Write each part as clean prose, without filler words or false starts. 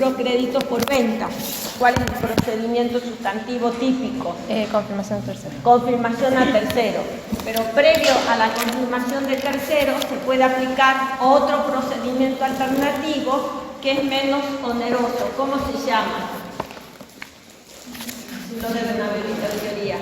rubro crédito por venta. ¿Cuál es el procedimiento sustantivo típico? Confirmación a tercero. Confirmación a tercero. Pero previo a la confirmación de tercero se puede aplicar otro procedimiento alternativo que es menos oneroso. ¿Cómo se llama? Si lo deben haber visto en teoría.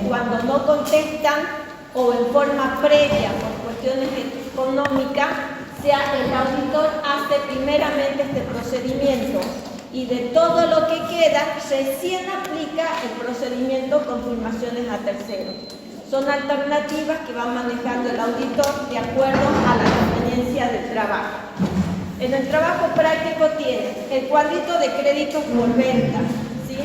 Cuando no contestan o en forma previa por cuestiones económicas, el auditor hace primeramente este procedimiento y de todo lo que queda recién aplica el procedimiento confirmaciones a terceros. Son alternativas que va manejando el auditor de acuerdo a la conveniencia del trabajo. En el trabajo práctico tiene el cuadrito de créditos por venta, ¿sí?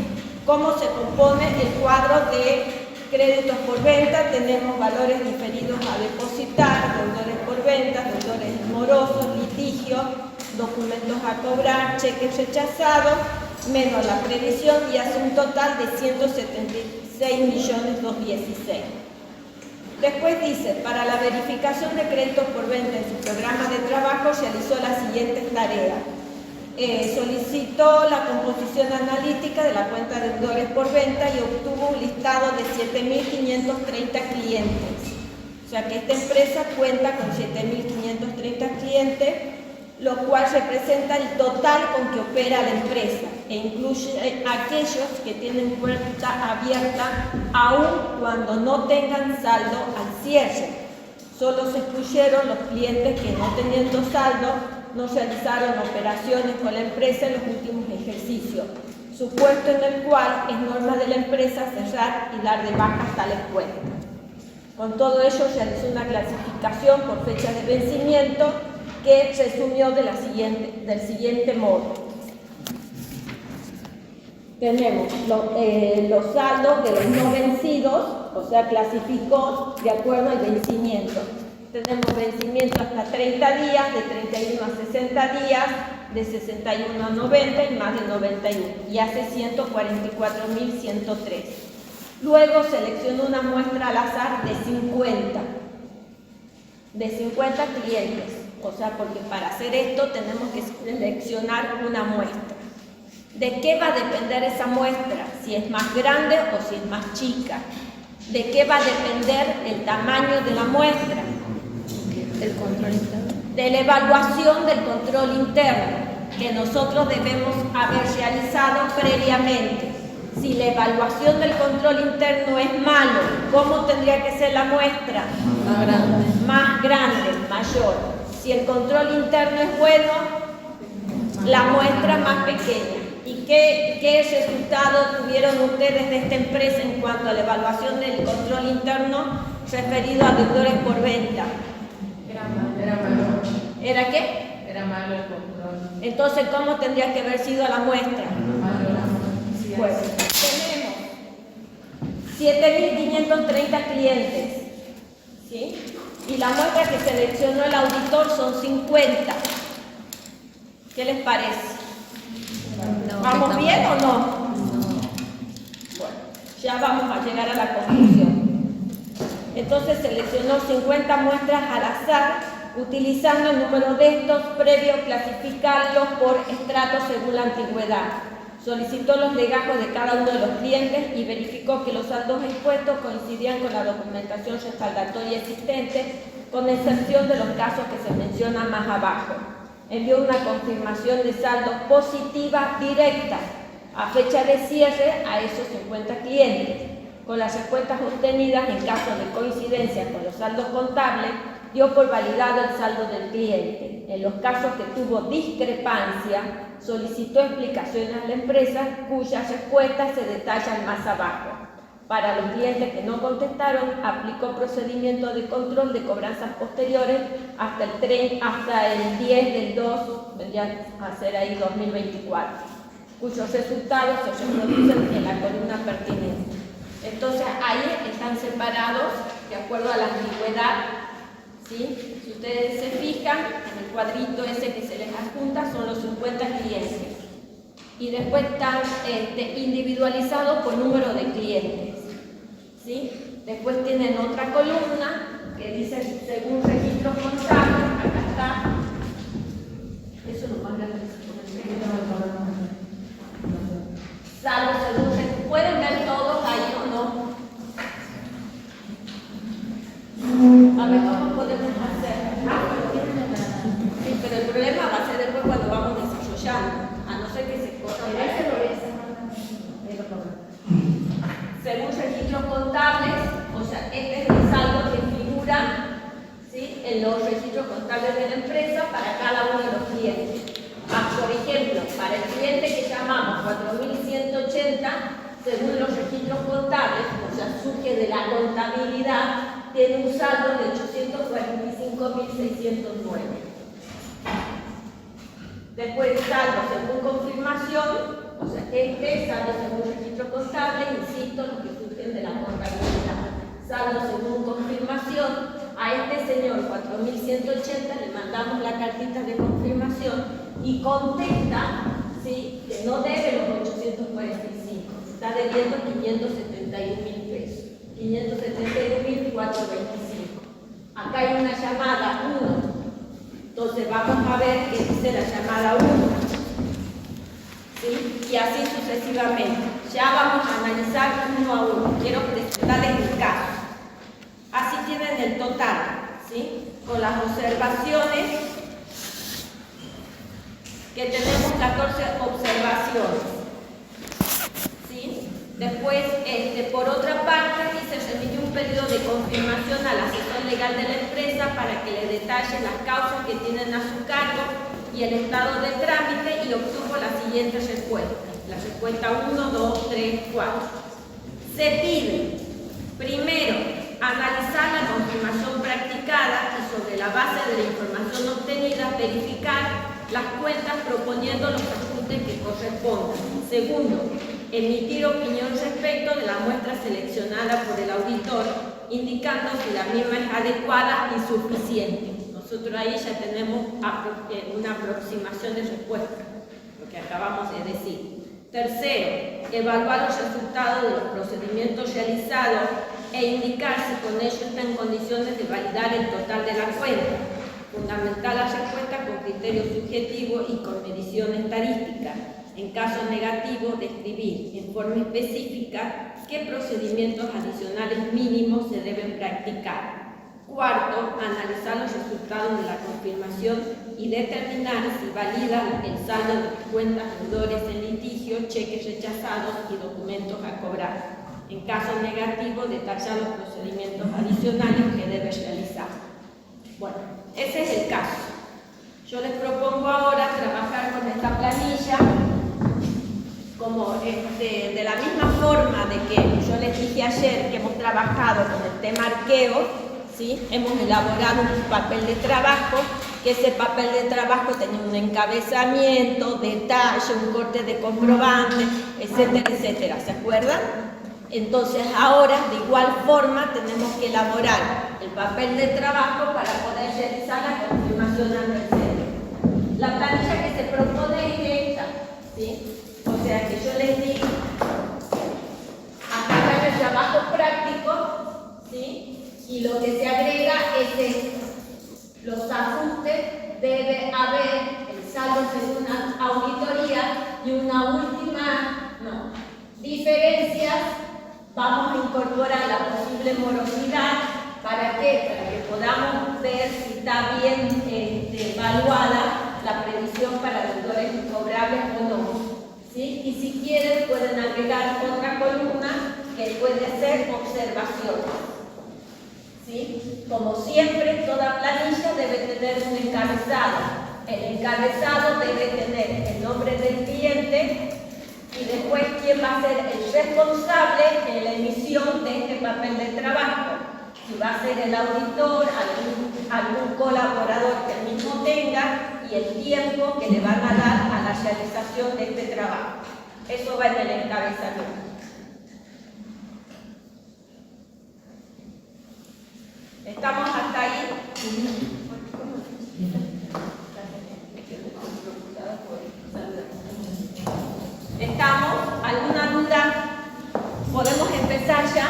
Cómo se compone el cuadro de créditos por venta. Tenemos valores diferidos a depositar, deudores por venta, deudores morosos, litigios, documentos a cobrar, cheques rechazados, menos la previsión y hace un total de 176.216.000. Después dice, para la verificación de créditos por venta en su programa de trabajo realizó las siguientes tareas. Solicitó la composición analítica de la cuenta de deudores por venta y obtuvo un listado de 7.530 clientes. O sea que esta empresa cuenta con 7.530 clientes, lo cual representa el total con que opera la empresa e incluye aquellos que tienen cuenta abierta aun cuando no tengan saldo al cierre. Solo se excluyeron los clientes que no teniendo saldo no realizaron operaciones con la empresa en los últimos ejercicios, supuesto en el cual es norma de la empresa cerrar y dar de baja tales cuentas. Con todo ello realizó una clasificación por fecha de vencimiento que resumió del siguiente modo. Tenemos los saldos de los no vencidos, o sea, clasificó de acuerdo al vencimiento. Tenemos vencimiento hasta 30 días, de 31 a 60 días, de 61 a 90 y más de 91, y hace 144.103. Luego seleccionó una muestra al azar de 50. de 50 clientes. O sea, porque para hacer esto tenemos que seleccionar una muestra. ¿De qué va a depender esa muestra? Si es más grande o si es más chica. ¿De qué va a depender el tamaño de la muestra? El control interno. De la evaluación del control interno que nosotros debemos haber realizado previamente. Si la evaluación del control interno es malo, ¿cómo tendría que ser la muestra? Más grande. Más grande, mayor. Si el control interno es bueno, la muestra más pequeña. ¿Y qué resultado tuvieron ustedes de esta empresa en cuanto a la evaluación del control interno referido a deudores por venta? Era malo. ¿Era qué? Era malo el control. Entonces, ¿cómo tendría que haber sido la muestra? Pues tenemos 7.530 clientes, ¿sí? Y la muestra que seleccionó el auditor son 50. ¿Qué les parece? No, ¿Vamos bien o no? Bueno, ya vamos a llegar a la conclusión. Entonces seleccionó 50 muestras al azar, utilizando el número de estos previo clasificarlos por estratos según la antigüedad. Solicitó los legajos de cada uno de los clientes y verificó que los saldos expuestos coincidían con la documentación respaldatoria existente, con excepción de los casos que se mencionan más abajo. Envió una confirmación de saldo positiva directa a fecha de cierre a esos 50 clientes. Con las respuestas obtenidas en caso de coincidencia con los saldos contables, dio por validado el saldo del cliente. En los casos que tuvo discrepancia, solicitó explicaciones a la empresa cuyas respuestas se detallan más abajo. Para los clientes que no contestaron, aplicó procedimiento de control de cobranzas posteriores hasta el 10 del 2, vendría a ser ahí 2024, cuyos resultados se reproducen en la columna pertinente. Entonces ahí están separados de acuerdo a la antigüedad, ¿sí? Si ustedes se fijan, en el cuadrito ese que se les adjunta son los 50 clientes. Y después están individualizados por número de clientes, ¿sí? Después tienen otra columna que dice según registros contables, acá está. Eso lo más grande que se pone. Salvo según registros. ¿Pueden ver todos ahí o no? A ver, ¿cómo podemos hacer? Sí, pero el problema va a ser después cuando vamos desarrollando, a no ser que se corra. Según registros contables, o sea, este es el saldo que figura, ¿sí?, en los registros contables de la empresa para cada uno de los clientes. Por ejemplo, para el cliente que llamamos 4.180, según los registros contables, o sea, surge de la contabilidad, tiene un saldo de 845.609. Después, saldo según confirmación, o sea, este saldo según registro contable, insisto, los que surgen de la contabilidad. Saldo según confirmación, a este señor 4.180 le mandamos la cartita de confirmación y contesta, ¿sí?, que no debe los 845, está debiendo 571.000 pesos, 571.425. Acá hay una llamada 1. Entonces vamos a ver qué dice la llamada 1, ¿sí? Y así sucesivamente. Ya vamos a analizar uno a uno. Quiero presentarles el caso. Así tienen el total, ¿sí?, con las observaciones, que tenemos 14 observaciones, ¿sí? Después, por otra parte, dice, remitió un pedido de confirmación al asesor legal de la empresa para que le detalle las causas que tienen a su cargo y el estado de trámite, y obtuvo las siguientes respuestas. La respuesta 1, 2, 3, 4. Se pide, primero, analizar la confirmación practicada y sobre la base de la información obtenida, verificar las cuentas proponiendo los ajustes que correspondan. Segundo, emitir opinión respecto de la muestra seleccionada por el auditor, indicando si la misma es adecuada y suficiente. Nosotros ahí ya tenemos una aproximación de respuesta, lo que acabamos de decir. Tercero, evaluar los resultados de los procedimientos realizados e indicar si con ello está en condiciones de validar el total de la cuenta. Fundamentar la respuesta con criterio subjetivo y con medición estadística. En caso negativo, describir en forma específica qué procedimientos adicionales mínimos se deben practicar. Cuarto, analizar los resultados de la confirmación y determinar si valida el saldo de cuentas deudores en litigio, cheques rechazados y documentos a cobrar. En caso negativo, detallar los procedimientos adicionales que debe realizar. Bueno, ese es el caso. Yo les propongo ahora trabajar con esta planilla como de la misma forma de que yo les dije ayer que hemos trabajado con el tema arqueo. ¿Sí? Hemos elaborado un papel de trabajo, que ese papel de trabajo tenía un encabezamiento, detalle, un corte de comprobante, etcétera, etcétera. ¿Se acuerdan? Entonces ahora, de igual forma, tenemos que elaborar el papel de trabajo para poder realizar la confirmación al tercero. La planilla que se propone es esta, ¿sí? O sea que yo les digo, acá el trabajo práctico, ¿sí? Y lo que se agrega es los ajustes, debe haber el saldo según una auditoría y una última diferencias. Vamos a incorporar la posible morosidad. ¿Para qué? Para que podamos ver si está bien evaluada la previsión para deudores incobrables o no. ¿Sí? Y si quieren pueden agregar otra columna que puede ser observación. ¿Sí? Como siempre, toda planilla debe tener un encabezado. El encabezado debe tener el nombre del cliente y después quién va a ser el responsable en la emisión de este papel de trabajo. Si va a ser el auditor, algún colaborador que el mismo tenga y el tiempo que le van a dar a la realización de este trabajo. Eso va en el encabezamiento. ¿Estamos hasta ahí? ¿Estamos? ¿Alguna duda? ¿Podemos empezar ya?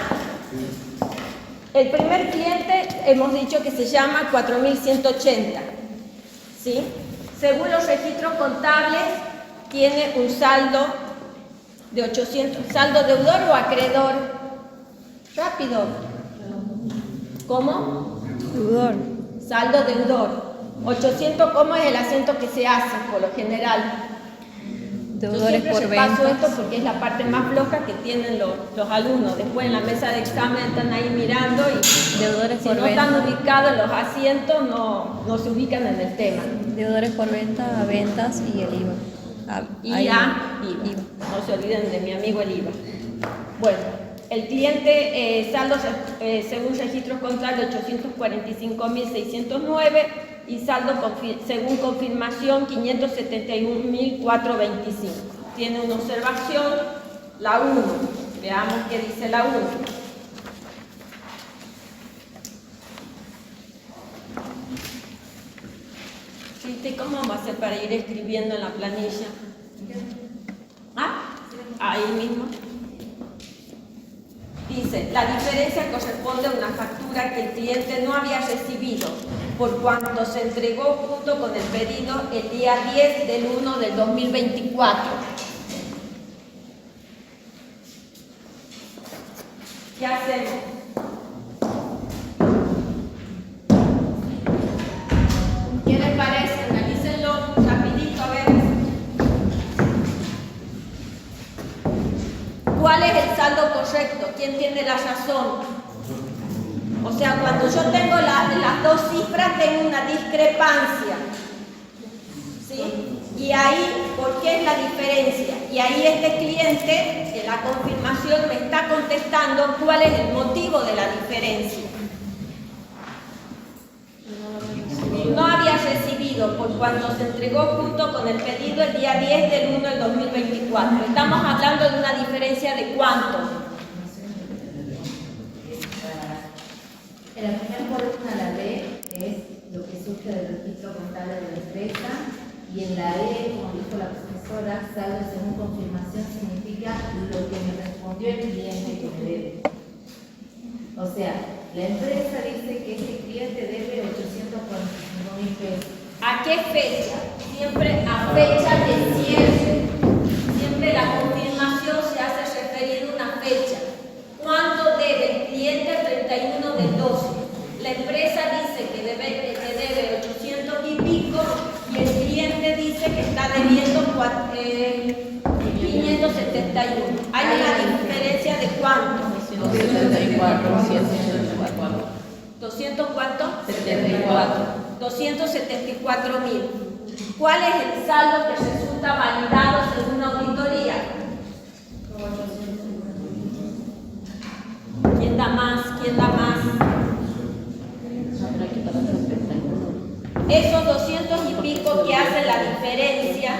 El primer cliente hemos dicho que se llama 4180. ¿Sí? Según los registros contables, tiene un saldo de 800. ¿Saldo deudor o acreedor? Rápido. ¿Cómo? Deudor. Saldo deudor. 800, ¿cómo es el acento que se hace por lo general? Deudores por Yo siempre paso ventas. esto porque es la parte más floja que tienen los alumnos. Después en la mesa de examen están ahí mirando y Deudores si por no están ventas. ubicados en los asientos no se ubican en el tema. Deudores por venta, a ventas y el IVA. IVA. No se olviden de mi amigo el IVA. Bueno. El cliente saldo según registros contables 845.609 y saldo según confirmación 571.425. Tiene una observación, la 1. Veamos qué dice la 1. ¿Sí? ¿Cómo vamos a hacer para ir escribiendo en la planilla? Ahí mismo. Dice, la diferencia corresponde a una factura que el cliente no había recibido, por cuanto se entregó junto con el pedido el día 10 del 1 del 2024. ¿Qué hacemos? ¿Qué les parece? Analícenlo rapidito a ver. ¿Cuál es el saldo correcto? ¿Quién tiene la razón? O sea, cuando yo tengo las dos cifras, tengo una discrepancia. ¿Sí? Y ahí, ¿por qué es la diferencia? Y ahí este cliente, en la confirmación, me está contestando cuál es el motivo de la diferencia. No había recibido por cuando se entregó junto con el pedido el día 10 del 1 del 2024. Estamos hablando de una diferencia de ¿cuánto? En la primera columna, la B, es lo que surge del registro contable de la empresa, y en la E, como dijo la profesora, saldo según confirmación significa lo que me respondió el cliente que me debe. O sea, la empresa dice que ese cliente debe 845.000 pesos. ¿A qué fecha? Siempre a fecha de cierre. Siempre la confirmación se hace referido a una fecha. ¿Cuánto debe el cliente el 31 del 12? La empresa dice que debe 800 y pico y el cliente dice que está debiendo 571. ¿Hay una diferencia de cuánto? 200 cuánto? 274.000. ¿Cuál es el saldo que resulta validado según una auditoría? ¿Quién da más? ¿Quién da más? Esos 200 y pico que hacen la diferencia,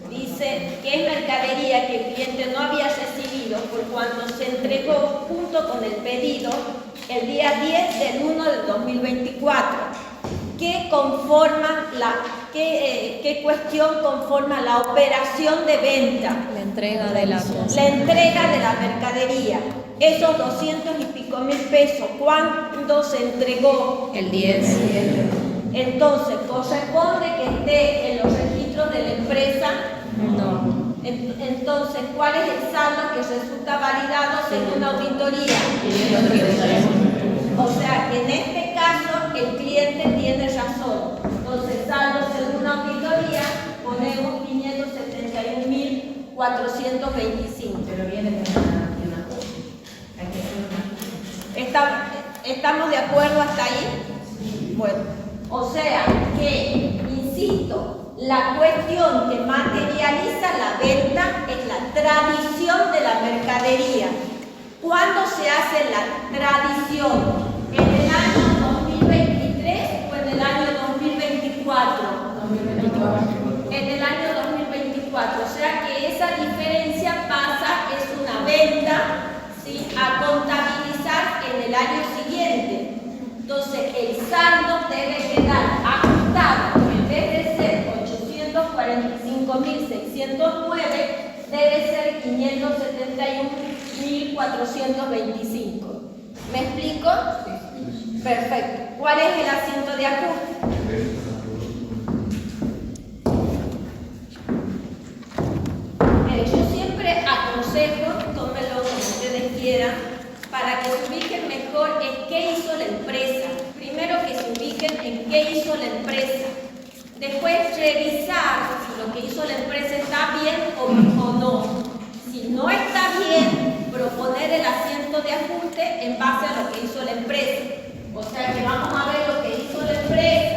dice que es mercadería que el cliente no había recibido por cuanto se entregó junto con el pedido el día 10 del 1 del 2024. ¿Qué cuestión conforma la operación de venta? La entrega de la cosa. La entrega de la mercadería. Esos 200 y pico mil pesos, ¿cuándo se entregó? El 10. Entonces, ¿corresponde que esté en los registros de la empresa? No. Entonces, ¿cuál es el saldo que resulta validado según la auditoría? O sea, que en este caso el cliente tiene razón. Entonces, saldo según la auditoría, ponemos 571.425. Pero viene de una cosa. Hay que hacer una. ¿Estamos de acuerdo hasta ahí? Bueno, o sea que, insisto, la cuestión que materializa la venta es la tradición de la mercadería. ¿Cuándo se hace la tradición? ¿En el año 2023 o en el año 2024? 2024. En el año 2024. O sea que esa diferencia pasa, es una venta, ¿sí?, a contabilizar en el año siguiente. Entonces, el saldo debe quedar ajustado. En vez de ser 845.609, debe ser 571.425. ¿Me explico? Sí. Perfecto. ¿Cuál es el asiento de ajuste? Yo siempre aconsejo, tómenlo como ustedes quieran, para que se ubiquen mejor en qué hizo la empresa. Primero que se ubiquen en qué hizo la empresa. Después revisar si lo que hizo la empresa está bien o no. Si no está bien, proponer el asiento de ajuste en base a lo que hizo la empresa. O sea que vamos a ver lo que hizo la empresa.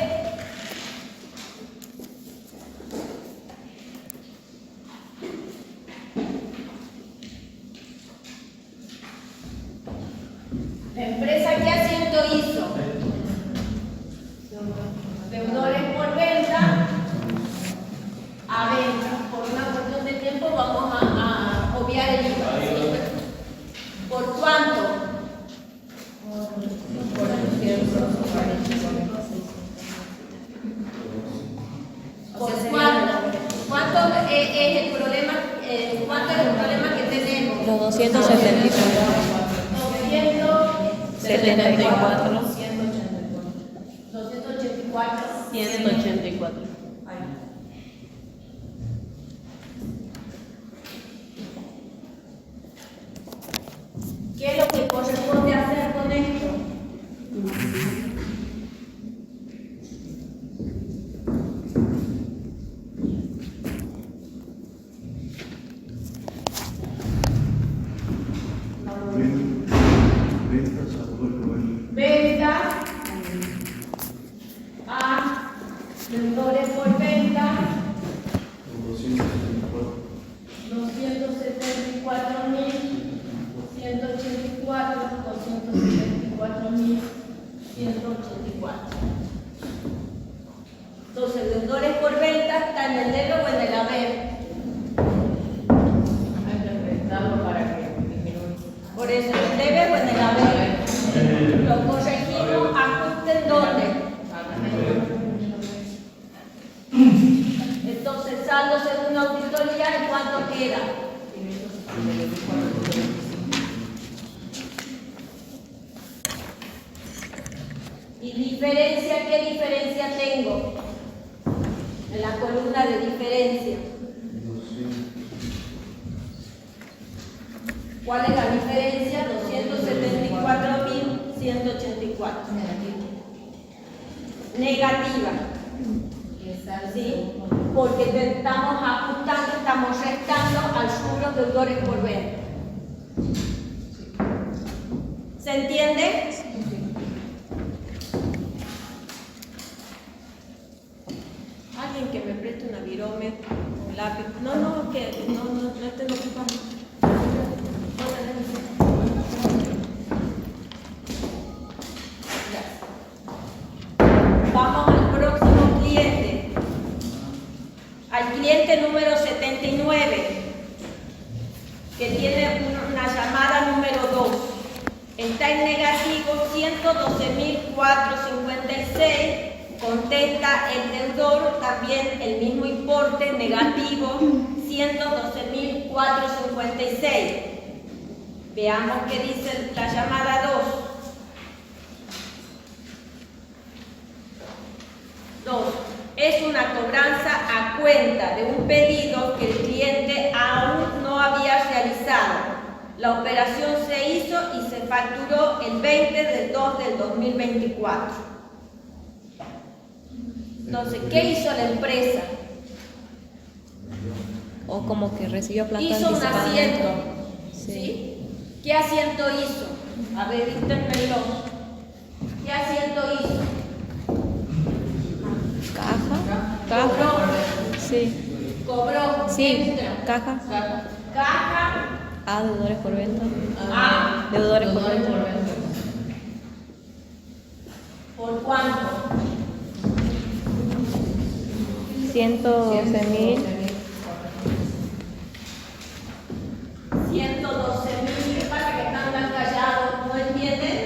La empresa, ¿qué asiento hizo? Deudores por venta a venta. Por una cuestión de tiempo vamos a obviar el IVA. ¿Por cuánto? ¿Por cuánto? ¿Cuánto es el problema? ¿Cuánto es el problema que tenemos? Los 274. 274. 184. ¿Qué es lo que corresponde hacer con esto? Venta a deudores por venta 274.184 con 174.184. Entonces, deudores por venta está en el debe o en el haber. Hay que prestarlo para que disminuya. Por eso, en el debe o en el haber. Lo corregimos, ajusten dónde. Entonces, saldo según la auditoría, ¿en cuánto queda? diferencia, ¿qué diferencia tengo? En la columna de diferencia. ¿Cuál es la diferencia? 274.184. Negativa. ¿Sí? Porque estamos ajustando, estamos restando al rubro deudores por venta. ¿Se entiende? Alguien que me preste una virome, un lápiz. No, que no tengo que pasar. Vamos al próximo cliente. Al cliente número 79, que tiene una llamada número 2. Está en negativo 112.456. Contesta el deudor también el mismo importe, negativo 112.456. Veamos qué dice la llamada 2. 2. Es una cobranza a cuenta de un pedido que el cliente aún no había realizado. La operación se hizo y se facturó el 20 del 2 del 2024. Entonces, ¿qué hizo la empresa? O como que recibió plata Hizo un anticipadamente. asiento. Sí. ¿Sí? ¿Qué asiento hizo? A ver, díganmelo. ¿Qué asiento hizo? Caja. Cobró. Sí. Cobró. Sí. Extra. Caja. Caja. Deudores por venta. A. Deudores por venta. ¿Por cuánto? 112.000. 112.000. ¿Qué pasa que están tan callados? ¿No entienden?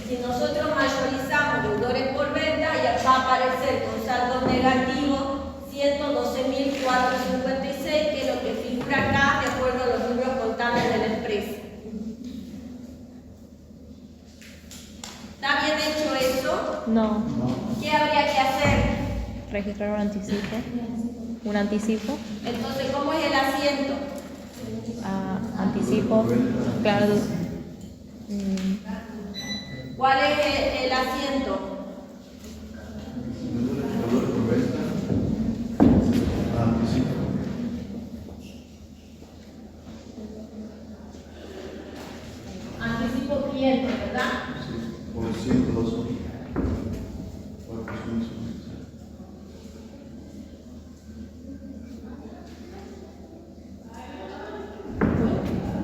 Si nosotros mayorizamos deudores por venta, ya va a aparecer con saldo negativo 112.456, que es lo que figura acá de acuerdo a los libros contables de la empresa. ¿Está bien hecho eso? No. ¿Qué habría que hacer? Registrar un anticipo. Un anticipo. Entonces, ¿cómo es el asiento? Anticipo. Claro. ¿Cuál es el asiento? Anticipo cliente, ¿verdad? Por 112.000.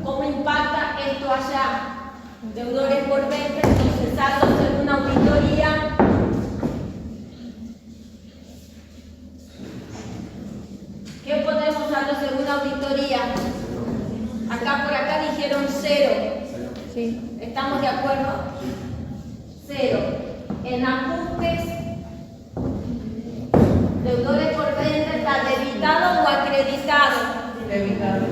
¿Cómo impacta esto allá? Deudores por venta, entonces saldo según auditoría. ¿Qué ponemos saldo según auditoría? Acá por acá dijeron 0. Sí. ¿Estamos de acuerdo? 0. En ajustes, deudores por venta, ¿está debitado o acreditado? Debitado.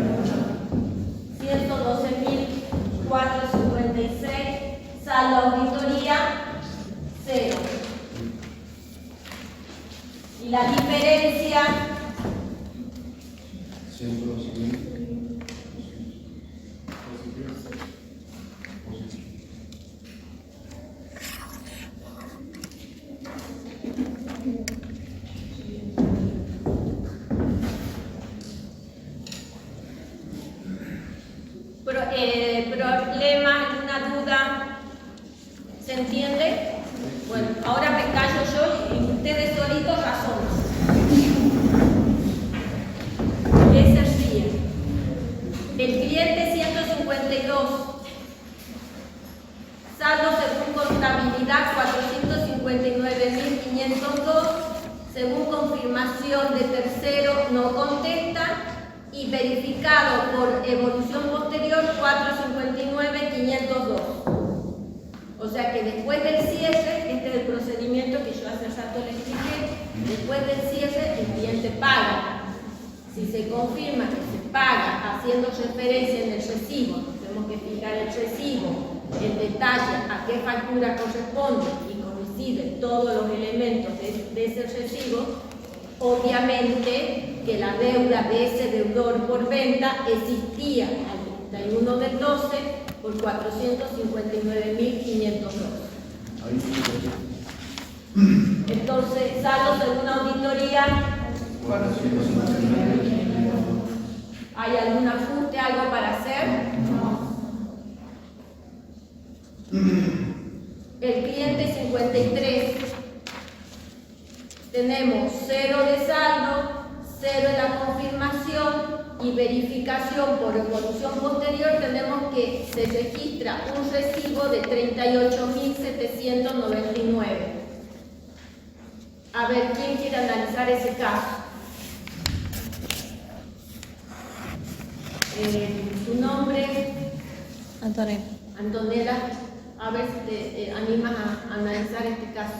112.456, saldo auditoría 0. Y la diferencia 112.000. problema, una duda, ¿se entiende? Bueno, ahora me callo yo y ustedes solitos razonan. ¿Qué se ríe? El cliente 152, saldo según contabilidad 459.502, según confirmación de tercero no contesta, y verificado por evolución posterior 459.502. O sea que después del cierre, este es el procedimiento que yo hace rato les expliqué, después del cierre el cliente paga. Si se confirma que se paga haciendo referencia en el recibo, tenemos que fijar el recibo, el detalle, a qué factura corresponde y coinciden todos los elementos de ese recibo, obviamente que la deuda de ese deudor por venta existía al 31 del 12 por 459.500 dólares. Ahí sí, Entonces, saldo según auditoría, 459. ¿hay algún ajuste, algo para hacer? El cliente 53, tenemos 0 de saldo, 0 de la confirmación y verificación por evolución posterior, tenemos que se registra un recibo de 38.799. A ver, ¿quién quiere analizar ese caso? ¿Tu nombre? Antonella. Antonella, a ver si te animas a analizar este caso.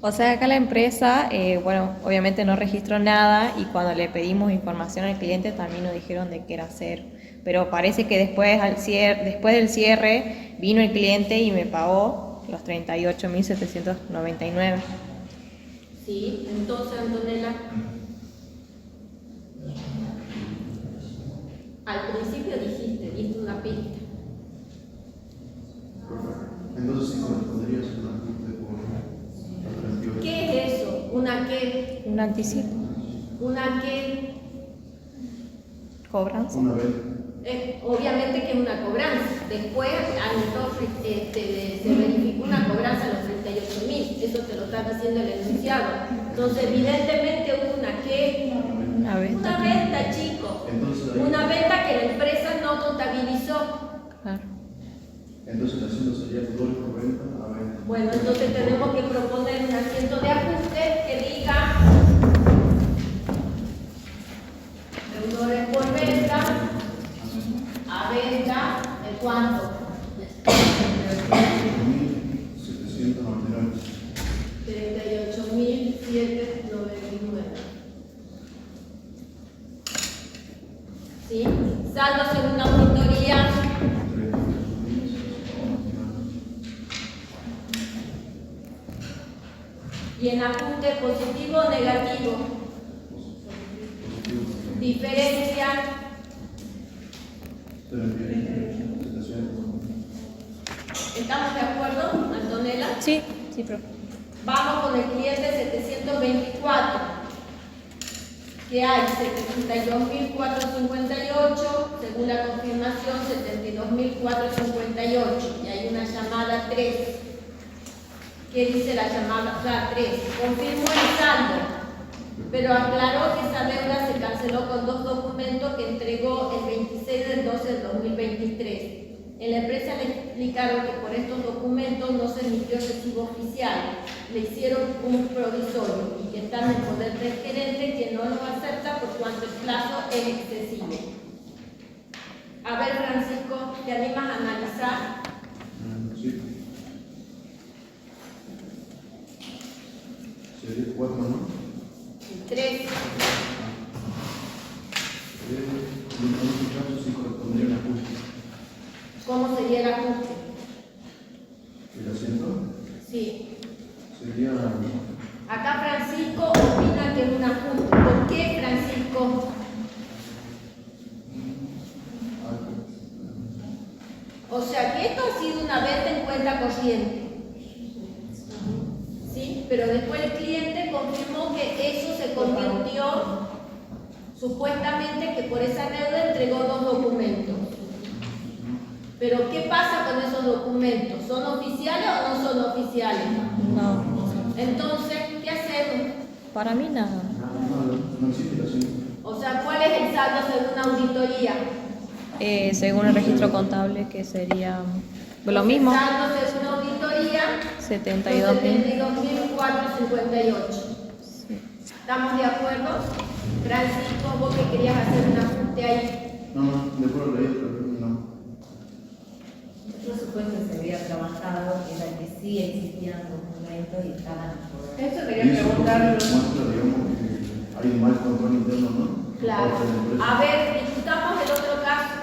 O sea, acá la empresa, bueno, obviamente no registró nada y cuando le pedimos información al cliente también nos dijeron de que era cero. Pero parece que después del cierre vino el cliente y me pagó los 38.799. Sí, entonces Antonella, al principio diste una pista. Entonces sí correspondería a un ajuste por la 38. ¿Qué es eso? ¿Una qué? Un anticipo. ¿Una qué? Cobranza. Una vez. Obviamente que es una cobranza. Después se verificó una cobranza a los 38.000. Eso te lo está diciendo el enunciado. Entonces, evidentemente hubo una qué. Una venta. Una venta, chicos. Entonces, ahí- Una venta que la empresa no contabilizó. Claro. Entonces el asiento sería deudores por venta a venta. Bueno, entonces tenemos que proponer un asiento de ajuste que diga deudores por venta a venta, ¿en cuánto? 38.799. 38.799. ¿Sí? Saldo según auditoría. Y en ajuste positivo o negativo. Diferencia. ¿Estamos de acuerdo, Antonella? Sí, sí, profe. Vamos con el cliente 724, que hay 72.458, según la confirmación 72.458, y hay una llamada 3. ¿Qué dice la llamada 3? Confirmó el saldo, pero aclaró que esa deuda se canceló con 2 documentos que entregó el 26 del 12 del 2023. En la empresa le explicaron que por estos documentos no se emitió recibo oficial, le hicieron un provisorio y que están en poder del gerente que no lo acepta por cuanto el plazo es excesivo. A ver, Francisco, ¿te animas a analizar? Sí. Sería 4, ¿no? 3. En este caso sí correspondería un ajuste. ¿Cómo sería el ajuste? ¿El asiento? Sí. Sería. Acá Francisco opina que es un ajuste. ¿Por qué, Francisco? O sea que esto ha sido una venta en cuenta corriente. ¿Sí? Pero después el cliente confirmó que eso se convirtió, supuestamente que por esa deuda entregó 2 documentos. Pero ¿qué pasa con esos documentos? ¿Son oficiales o no son oficiales? No, Entonces, ¿qué hacemos? para mí nada. No existe el asiento. O sea, ¿cuál es el saldo según auditoría? Según el registro contable, que sería lo mismo, El saldo según auditoría, 72.000. 72.458. ¿Estamos de acuerdo? Francisco, vos que querías hacer un ajuste ahí. No, después lo leí, pero no. El presupuesto que se había trabajado era que sí existían documentos y estaban por Eso Y quería eso preguntarlo. muestra, digamos, que hay hay mal control interno, ¿no? Claro. Por parte de la empresa. A ver, discutamos el otro caso.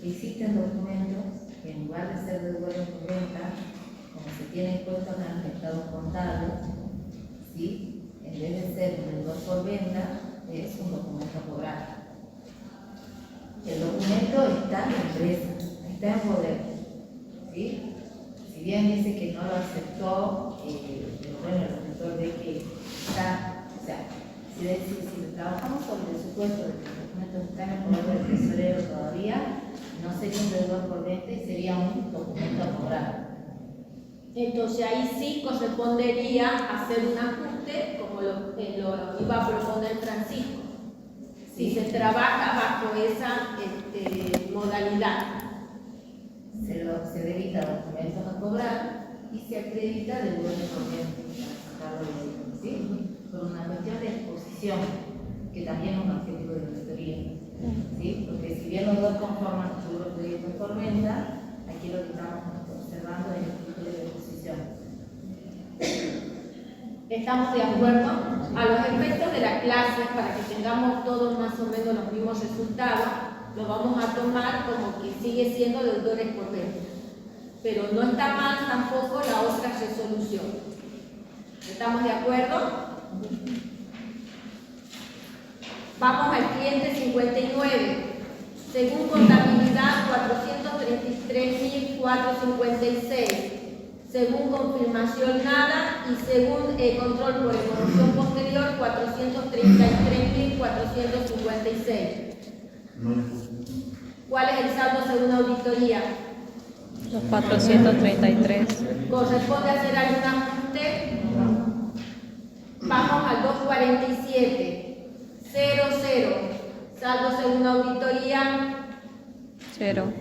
Existen documentos que en lugar de ser deudores por venta, como se tienen puestos en los estados contables, ¿sí? En vez de ser un deudor por venta, es un documento a cobrar. El documento está en la empresa, está en poder, ¿sí? Si bien dice que no lo aceptó, pero bueno, el auditor ve que está, o sea, si trabajamos sobre el supuesto de que el documento está en el poder del tesorero todavía, no sería un deudor por venta y sería un documento a cobrar. Entonces ahí sí correspondería hacer un ajuste como lo iba a proponer Francisco. Si se trabaja bajo esa modalidad. Se debita documentos a cobrar y se acredita deudores por venta para sacarlo de ahí, ¿sí? Por una cuestión de exposición, que también es un objetivo de la auditoría, ¿sí? Porque si bien los dos conforman los rubros de proyectos por venta, aquí lo que estamos observando es el tipo de exposición. ¿Estamos de acuerdo? A los efectos de la clase, para que tengamos todos más o menos los mismos resultados, lo vamos a tomar como que sigue siendo deudores por venta. Pero no está mal tampoco la otra resolución. ¿Estamos de acuerdo? Vamos al cliente 59. Según contabilidad, 433.456. Según confirmación, nada. Y según control por evolución posterior, 433.456. No hay justicia. ¿Cuál es el saldo según auditoría? Los 433. ¿Corresponde hacer algún ajuste? Vamos al 247. 00. Saldo según auditoría. 0.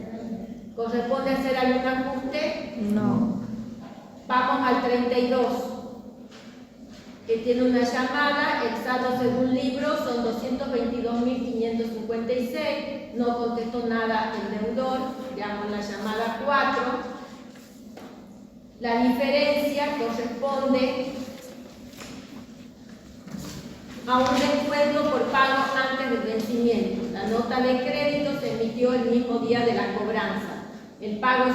¿Corresponde hacer algún ajuste? No. Vamos al 32, que tiene una llamada. El saldo según libro son 222.556. No contestó nada el deudor. Veamos la llamada 4. La diferencia corresponde a un descuento por pago antes del vencimiento. La nota de crédito se emitió el mismo día de la cobranza. El pago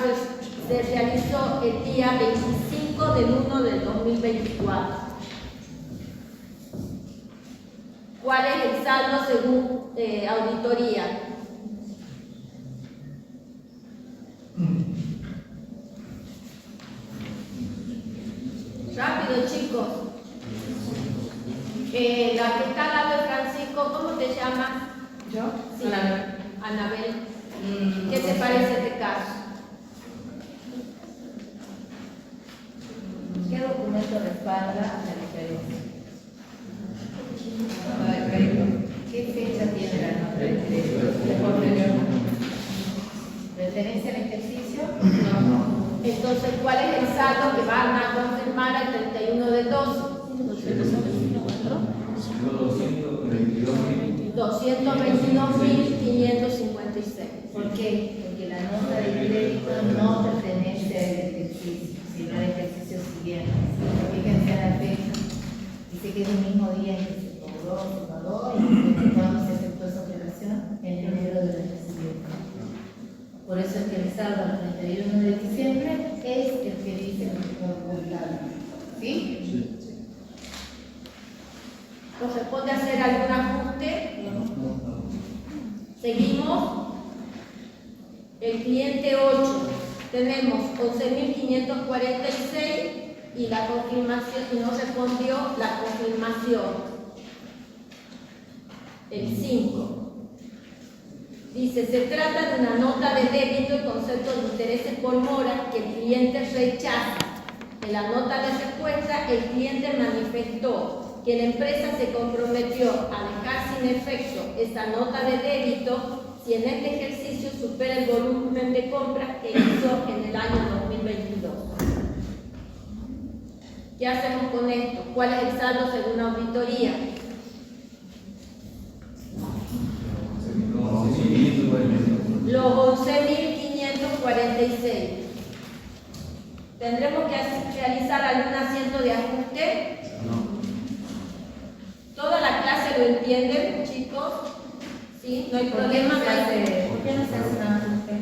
se realizó el día 25 del 1 del 2024. ¿Cuál es el saldo según auditoría? Rápido, chicos. La que está al lado de Francisco, ¿cómo te llamas? ¿Yo? Sí. Anabel. Anabel. ¿Qué te parece este caso? ¿Qué documento respalda la diferencia? Nota de crédito. ¿Qué fecha tiene la nota de crédito? ¿Referencia al ejercicio? No. Entonces, ¿cuál es el saldo que van a confirmar el 31 del 12? 222.556. ¿Por qué? Porque la nota de crédito no pertenece al ejercicio, sino al ejercicio siguiente. Fíjense en la fecha. Dice que es el mismo día en que se cobró, se pagó y cuando se efectuó esa operación en enero del año siguiente. Por eso es que el saldo al 31 de diciembre es el que dice el publicado. ¿Sí? ¿Corresponde hacer algún ajuste? Seguimos. El cliente 8. Tenemos 11.546 y la confirmación, y no respondió la confirmación. El 5. Dice, se trata de una nota de débito y concepto de intereses por mora que el cliente rechaza. En la nota de respuesta, el cliente manifestó que la empresa se comprometió a dejar sin efecto esta nota de débito si en este ejercicio supera el volumen de compras que hizo en el año 2022. ¿Qué hacemos con esto? ¿Cuál es el saldo según auditoría? Los 11.546. ¿Tendremos que realizar algún asiento de ajuste? entienden, chicos? ¿Sí? No hay ¿Por qué problema. no se hace, ¿por qué no se hace un ajuste?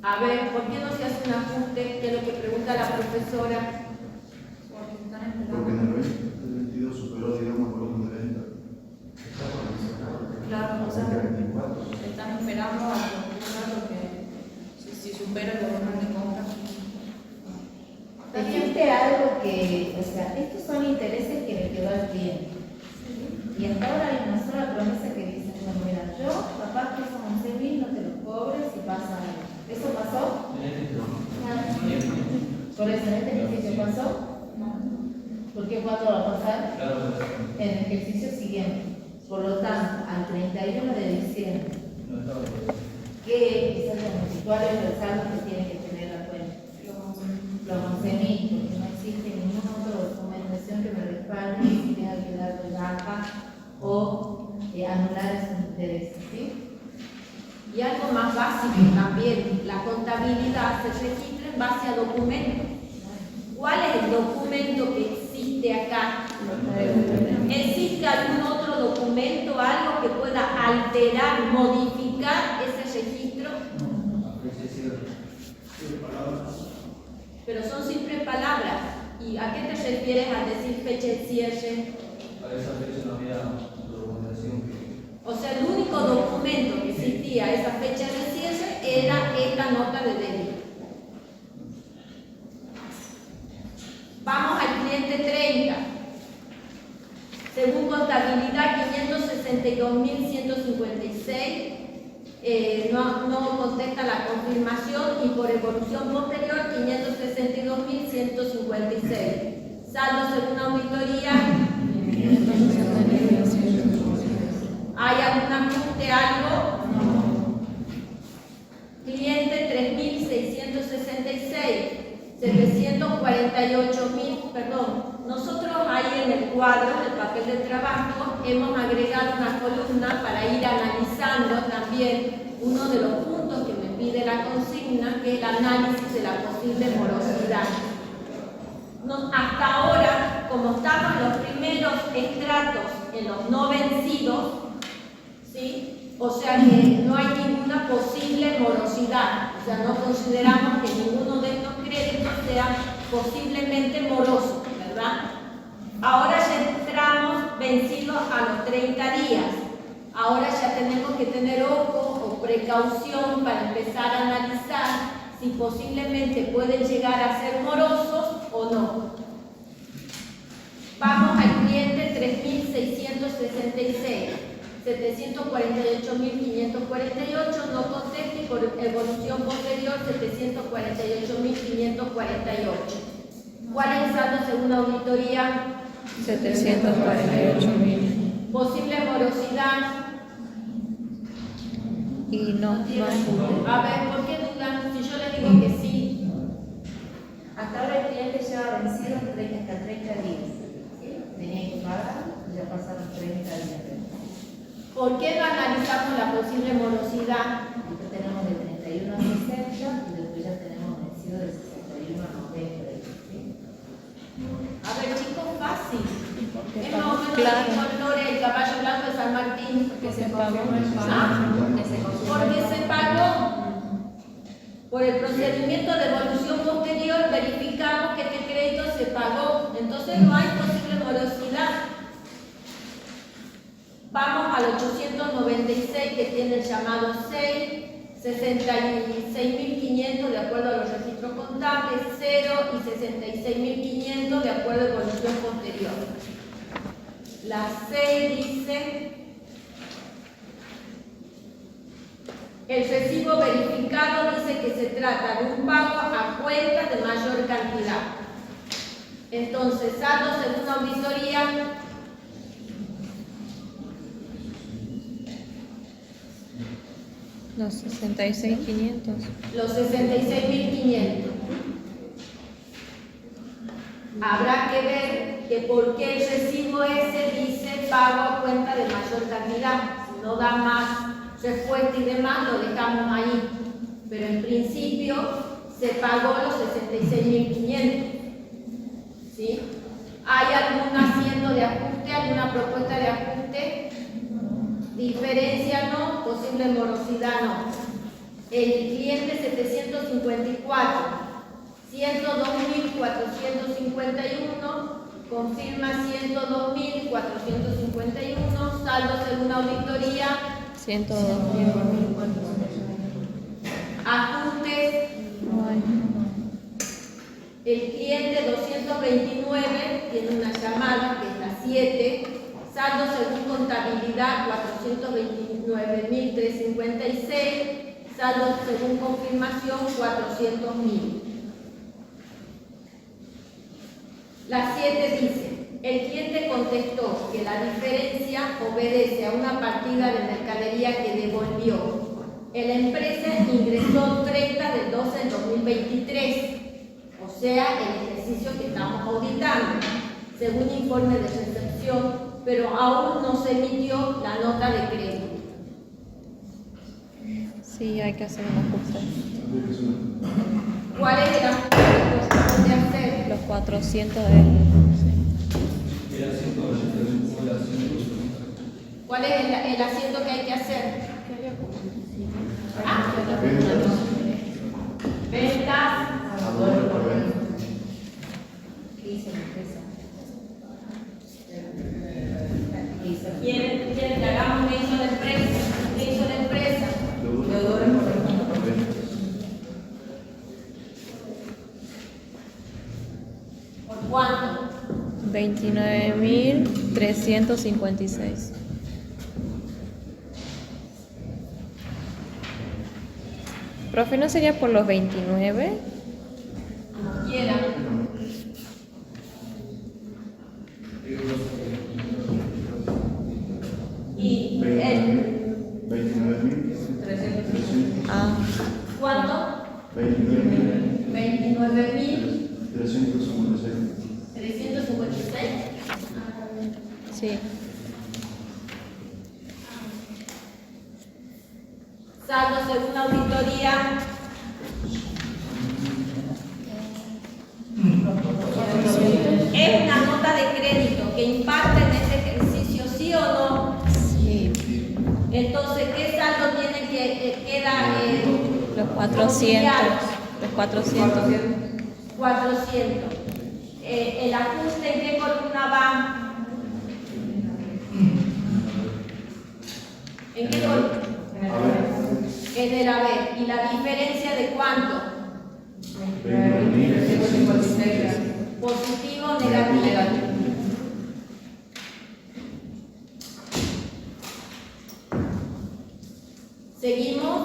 A ver, ¿por qué no se hace un ajuste? Que es lo que pregunta la profesora. Porque en el 2022 superó, digamos, el volumen de venta. Claro, o sea, están esperando a que ocurra lo que si supera el volumen de compra. Existe algo que, o sea, estos son intereses que le quedó al cliente. Y hasta ahora hay una sola promesa que dice, bueno, mira, yo capaz que esos 11.000 no te los cobres y pasa algo. ¿Eso pasó? ¿Por eso en este ejercicio pasó? ¿Por qué cuándo va a pasar? En el ejercicio siguiente. Por lo tanto, al 31 de diciembre, ¿qué es el residual del saldo que tiene que tener la cuenta? Los 11.000, porque no existe ninguna otra documentación que me respalde si tenga que dar de baja o anular esos intereses, ¿sí? Y algo más básico también, la contabilidad se registra en base a documentos. ¿Cuál es el documento que existe acá? ¿Existe algún otro documento, algo que pueda alterar, modificar ese registro? Pero son simples palabras. ¿Y a qué te refieres al decir fecha de cierre? A esa fecha no había documentación que... O sea, el único documento que existía a esa fecha de cierre era esta nota de débito. Vamos al cliente 30. Según contabilidad, 562.156. No contesta la confirmación y por evolución posterior, 562.156. Saldo según auditoría. ¿Hay algún ajuste, algo? No. Cliente 3.666. 748.000, perdón. Nosotros ahí en el cuadro, en el papel de trabajo, hemos agregado una columna para ir analizando también uno de los puntos que me pide la consigna, que es el análisis de la posible morosidad. Hasta ahora, como estamos en los primeros estratos, en los no vencidos, ¿sí? O sea que no hay ninguna posible morosidad, o sea, no consideramos que ninguno de estos créditos sea posiblemente moroso, ¿verdad? Ahora ya entramos vencidos a los 30 días. Ahora ya tenemos que tener ojo o precaución para empezar a analizar si posiblemente pueden llegar a ser morosos o no. Vamos al cliente 3.666. 748.548, no contesta y por evolución posterior 748.548. ¿Cuál es el saldo según la auditoría? 748.000. Posible morosidad. Y no hay. A ver, ¿por qué dudan? Si yo les digo que sí. Hasta ahora el cliente lleva vencido hasta 30 días. ¿Sí? Tenía que pagar y ya pasaron 30 días. ¿Por qué no analizamos la posible morosidad? Después tenemos de 31 a 60 y después ya tenemos vencido de 61 a 90. ¿Sí? A ver, chicos, fácil. Es más o menos Claro. el color, el caballo blanco de San Martín. Que se pagó. Porque se pagó. Por el procedimiento de evolución posterior verificamos que este crédito se pagó. Entonces no hay posible morosidad. Vamos al 896 que tiene el llamado 6, 66.500 de acuerdo a los registros contables, 0 y 66.500 de acuerdo a evolución posterior. La 6 dice, el recibo verificado dice que se trata de un pago a cuenta de mayor cantidad. Entonces, saldo según auditoría. Los 66.500. Los 66.500. Habrá que ver que por qué el recibo ese dice pago a cuenta de mayor cantidad. Si no da más respuesta y demás, lo dejamos ahí. Pero en principio se pagó los 66.500. ¿Sí? ¿Hay algún asiento de ajuste, alguna propuesta de ajuste? Diferencia no, posible morosidad no. El cliente 754, 102.451, confirma 102.451, saldo según auditoría, 102.000. ajustes. El cliente 229 tiene una llamada que es la 7, saldo según contabilidad 429.356, saldo según confirmación 400.000. La 7 dice, el cliente contestó que la diferencia obedece a una partida de mercadería que devolvió. La empresa ingresó 30 del 12 del 2023. O sea, el ejercicio que estamos auditando, según informe de recepción, pero aún no se emitió la nota de crédito. Sí, hay que hacer un ajuste. ¿Cuál es el ajuste que corresponde hacer? Los 400 del... ¿Cuál es el asiento que hay que hacer? Ventas. ¿Qué hizo la empresa? ¿Quieren que hagamos qué hizo la empresa? ¿Qué hizo la empresa? Deudores por ¿Por cuánto? 29.356. Profe, ¿no sería por los 29? Como quieran. Y el 29.300. Ah, ¿cuánto? 29.356. 29.356. sí. Saldo según auditoría. Es una nota de crédito que impacta en este ejercicio, ¿sí o no? Sí. Entonces, ¿qué saldo tiene que queda? Los 400. Los 400. 400. ¿El ajuste en qué columna va? ¿En qué columna? En el haber. ¿Y la diferencia de cuánto? 29.356. ¿Positivo o negativo? ¿Seguimos?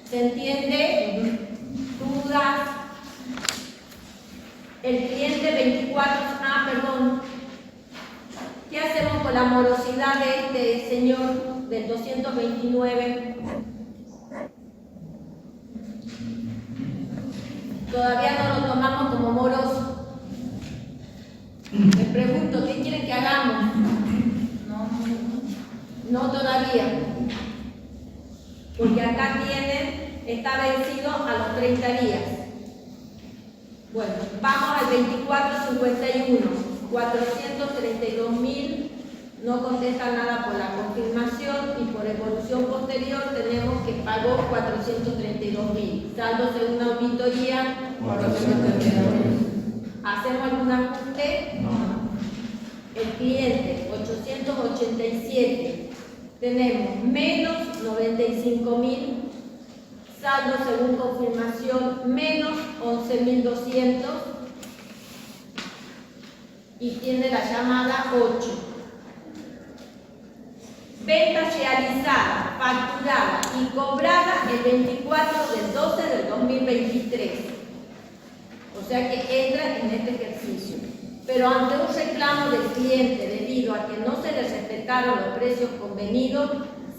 ¿Se entiende? ¿Dudas? El cliente 24, perdón. ¿Qué hacemos con la morosidad de este señor del 229? Todavía no lo tomamos como moroso. Les pregunto, ¿qué quieren que hagamos? No todavía. Porque acá tienen, está vencido a los 30 días. Bueno, vamos al 2451. 432.000, no contesta nada por la confirmación y por evolución posterior tenemos que pagó 432.000. Saldo según auditoría, 432.000. ¿Hacemos algún ajuste? No. El cliente, 887. Tenemos menos 95.000. Saldo según confirmación, menos 11.200. Y tiene la llamada 8. Venta realizada, facturada y cobrada el 24 del 12 del 2023. O sea que entra en este ejercicio. Pero ante un reclamo del cliente debido a que no se le respetaron los precios convenidos,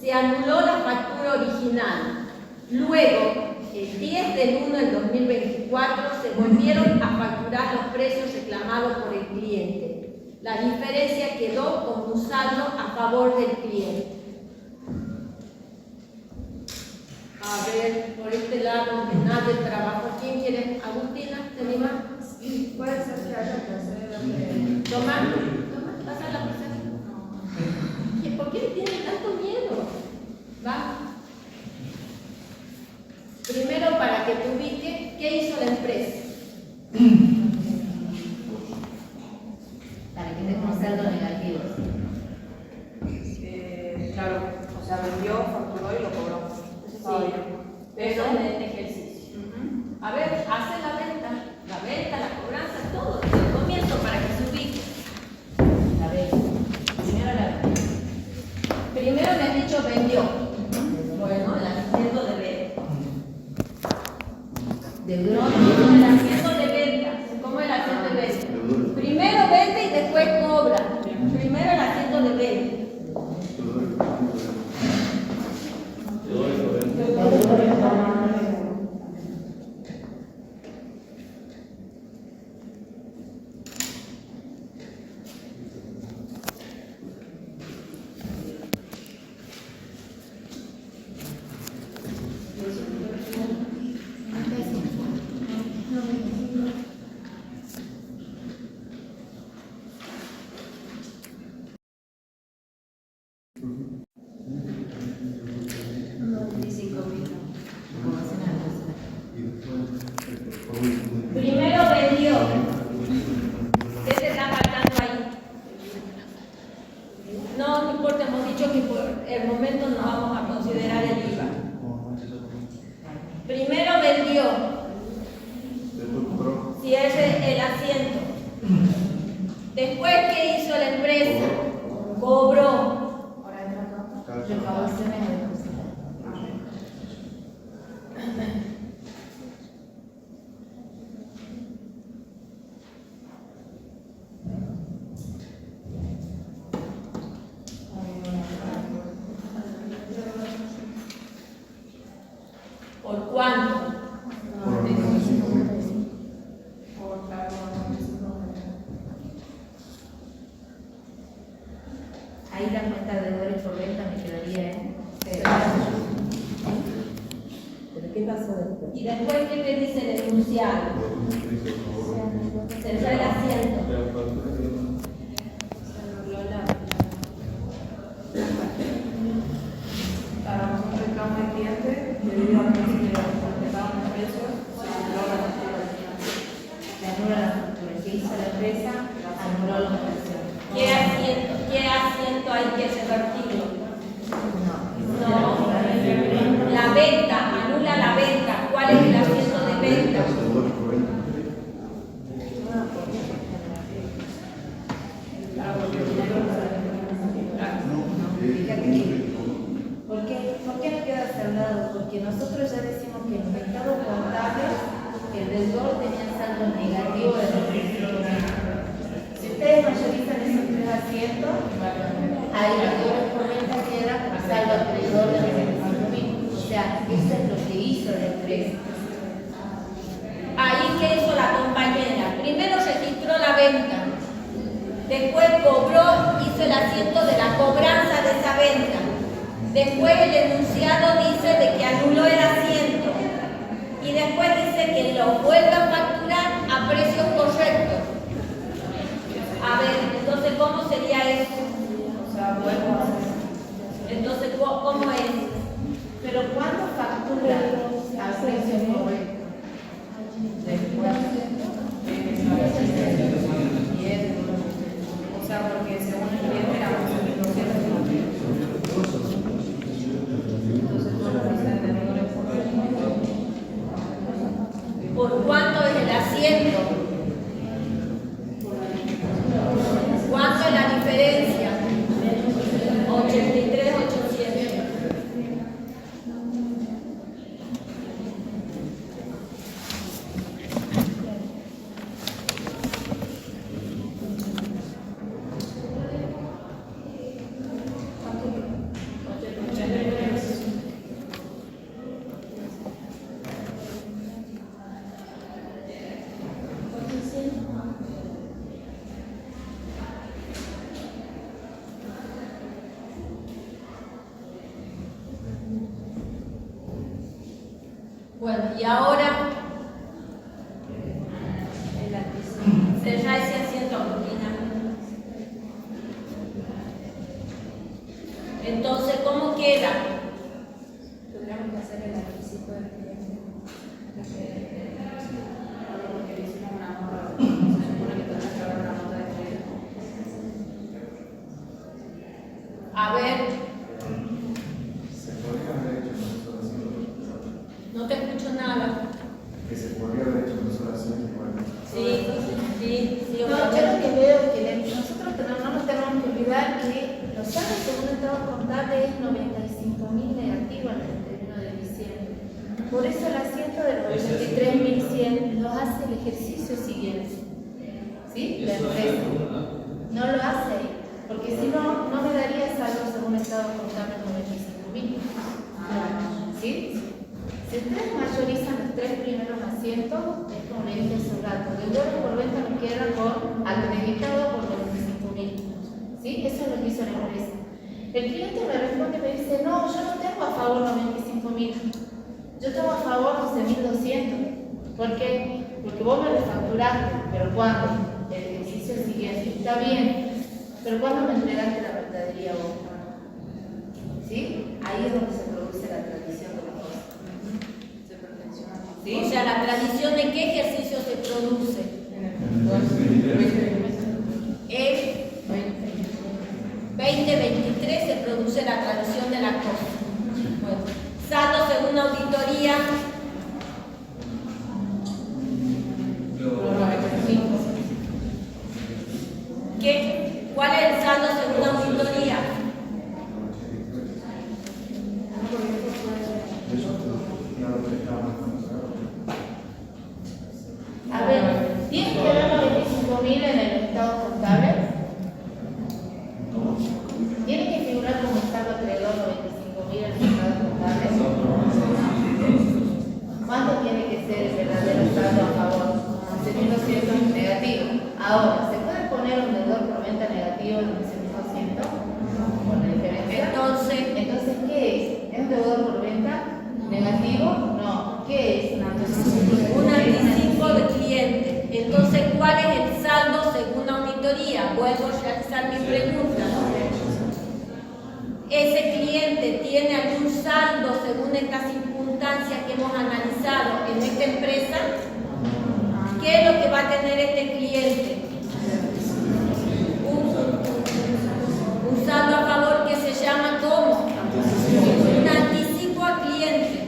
se anuló la factura original. Luego, el 10 del 1 del 2024 se volvieron a facturar los precios reclamados por el cliente. La diferencia quedó como un saldo a favor del cliente. A ver, por este lado, que nadie trabajó. ¿Quién quiere? Agustina, ¿te animas? Puede ser que haya que hacer. Toma, pasa la pizarra. ¿Por qué tiene tanto miedo? Va. Primero, para que te ubique, ¿qué hizo la empresa? Para que tenga un saldo negativo. Claro, o sea, vendió, facturó y lo cobró. Eso está bien. Eso en este ejercicio. A ver, hace la venta, la cobranza, todo, desde el comienzo para que se ubique. A ver, primero la Primero me has dicho vendió. Bueno, el asiento de venta. deudor. No, el asiento de venta. ¿Cómo el asiento de venta? Primero vende y después cobra. Primero el asiento de venta. Primero vendió. ¿Qué te está faltando ahí? No, no importa, hemos dicho que por el momento no vamos a considerar el IVA. Primero vendió. Si es el asiento. Después, ¿qué hizo la empresa? Cobró. Recaudaciones de depositar. ¿Por cuánto? Ahí la cuenta de deudores por venta me quedaría en cero. ¿Pero qué pasó después? Y después, ¿qué te dice el enunciado? Se fue el asiento. Para un reclamo de cliente, debido a que se le respetaron los precios, se anuló la factura del cliente. Se anula la factura. ¿Qué hizo la empresa? Anuló la operación. ¿Qué asiento hay que revertirlo? No. No. La venta, anula la venta. ¿Cuál es el asiento de venta? ¿Por qué no queda saldado? Porque nosotros ya decimos que en los estados contables el deudor tenía saldo negativo de 2.500. Si ustedes mayorizan esos tres asientos, ahí los deudores por venta queda con saldo acreedor de 25.000. O sea, eso es lo que hizo la empresa. Ahí, ¿qué hizo la compañera? Primero registró la venta. Después cobró, hizo el asiento de la cobranza de esa venta. Después el enunciado dice de que anuló el asiento. Y después dice que lo vuelve a facturar a precios correctos. A ver, entonces, ¿cómo sería eso? O sea, vuelvo a hacer. Entonces, ¿cómo es? Pero ¿cuándo factura al precio correcto? Después. O sea, porque según el cliente era 11.200. Entonces, tú lo dices de deudores por venta. ¿Por cuánto es el asiento? ¿Cuánto es la diferencia? 83.800. Y ahora, cerrar ese asiento, Cortina. Entonces, ¿cómo queda? Tendríamos que hacer el anticipo del cliente. Porque le hicimos una nota, se supone que tendrás que haber una nota de crédito. A ver, Se podría haber hecho nosotros no te escucho nada. que se podría haber hecho nosotros igual. Sí, sí. No, yo lo que veo es que nosotros no nos tenemos que olvidar que los saldos según el estado contable es 95.000 negativo en el 31 de diciembre. Por eso el asiento de los 23.100 lo hace el ejercicio siguiente. ¿Sí? La empresa. No lo hace, porque si no, no me daría saldo según el estado contable 95.000. ¿Sí? Si ustedes mayorizan los 3 primeros asientos, es como le dije hace un rato, deudores por venta me quedan con acreditado por 25.000. ¿Sí? Eso es lo que hizo la empresa. El cliente me responde y me dice, no, yo no tengo a favor 95.000, yo tengo a favor 12.200. ¿Por qué? Porque vos me refacturaste, pero ¿cuándo? El ejercicio siguiente. Está bien, pero ¿cuándo me entregaste la mercadería vos? ¿Sí? Ahí es donde se produce la tradición de las cosas. Se perfecciona. ¿Sí? O sea, la tradición de qué ejercicio se produce. El 2023 se produce la tradición de la cosa. Bueno, saldo según auditoría. ¿Qué? ¿Cuál es el saldo según auditoría? A ver, ¿tiene que haber 95.000 en el estado contable? ¿Tiene que figurar como estado acreedor 95.000 en el estado contable? ¿Cuánto tiene que ser el verdadero saldo a favor? 11.200 negativo. Ahora, ¿se puede poner un deudor por venta negativo en 11.200? ¿Con la diferencia? Entonces, ¿qué es? ¿Es un deudor por venta negativo? No. ¿Qué es? Un anticipo de cliente. Entonces, ¿cuál es el saldo según auditoría? Vuelvo a realizar mi pregunta. ¿Ese cliente tiene algún saldo según estas circunstancias que hemos analizado en esta empresa? ¿Qué es lo que va a tener este cliente? Un saldo a favor que se llama ¿cómo? Un anticipo a cliente.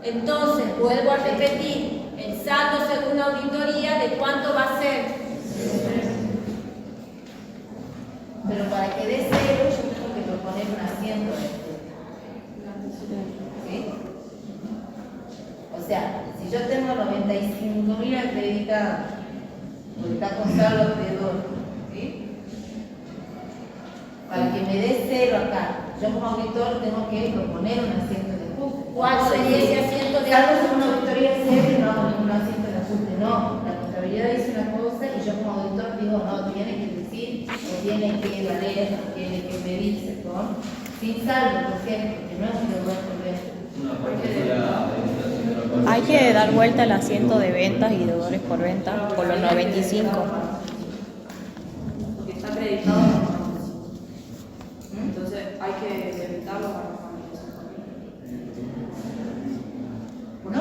Entonces, vuelvo a repetir, el saldo según auditoría, ¿de cuánto va a ser? Pero para que dé cero, yo tengo que proponer un asiento. ¿Sí? O sea, si yo tengo 95.000 acreditados, pues está con saldo acreedor, ¿sí? Para que me dé cero acá, yo como auditor tengo que proponer un asiento de ajuste. ¿Cuál sería ese asiento de Salvo ajuste? según auditoría cero y no hago ningún asiento de ajuste. No, la contabilidad dice una cosa y yo como auditor digo, no, tiene que decir, o tiene que valer, o tiene que medirse con sin saldo, ¿por qué? Porque no es un deudor por venta. Hay que dar vuelta al asiento de ventas y deudores por venta por los 95. Porque está acreditado. Entonces hay que evitarlo para los 95.000. No.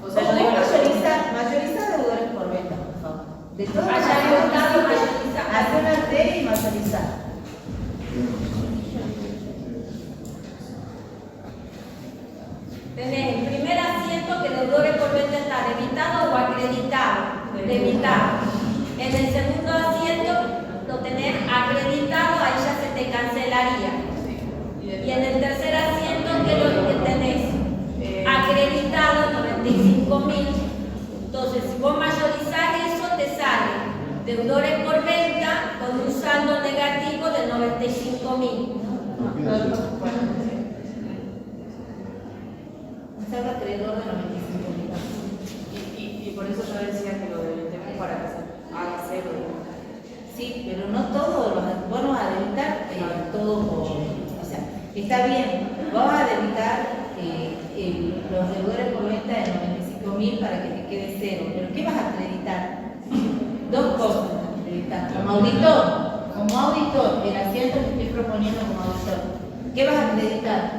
O sea, yo digo mayoriza deudores por venta, por favor. De todas las Mayorizado, hacer una T y mayorizar. Tenés el primer asiento que deudores por venta está debitado o acreditado. Debitado. En el segundo asiento lo tenés acreditado, ahí ya se te cancelaría. Y en el tercer asiento, ¿qué es lo que tenés? Acreditado 95.000. Entonces, si vos mayorizás eso, te sale deudores por venta con un saldo negativo de 95.000. Un saldo acreedor de 95.000. Y por eso yo decía que lo debitemos para que se haga cero. Sí, pero no todos los vamos a debitar todo por. O sea, está bien, vamos a debitar los deudores por venta de 95.000 para que te quede cero. Pero ¿qué vas a acreditar? Dos cosas vas a acreditar. Como auditor, el asiento que estoy proponiendo como auditor, ¿qué vas a acreditar?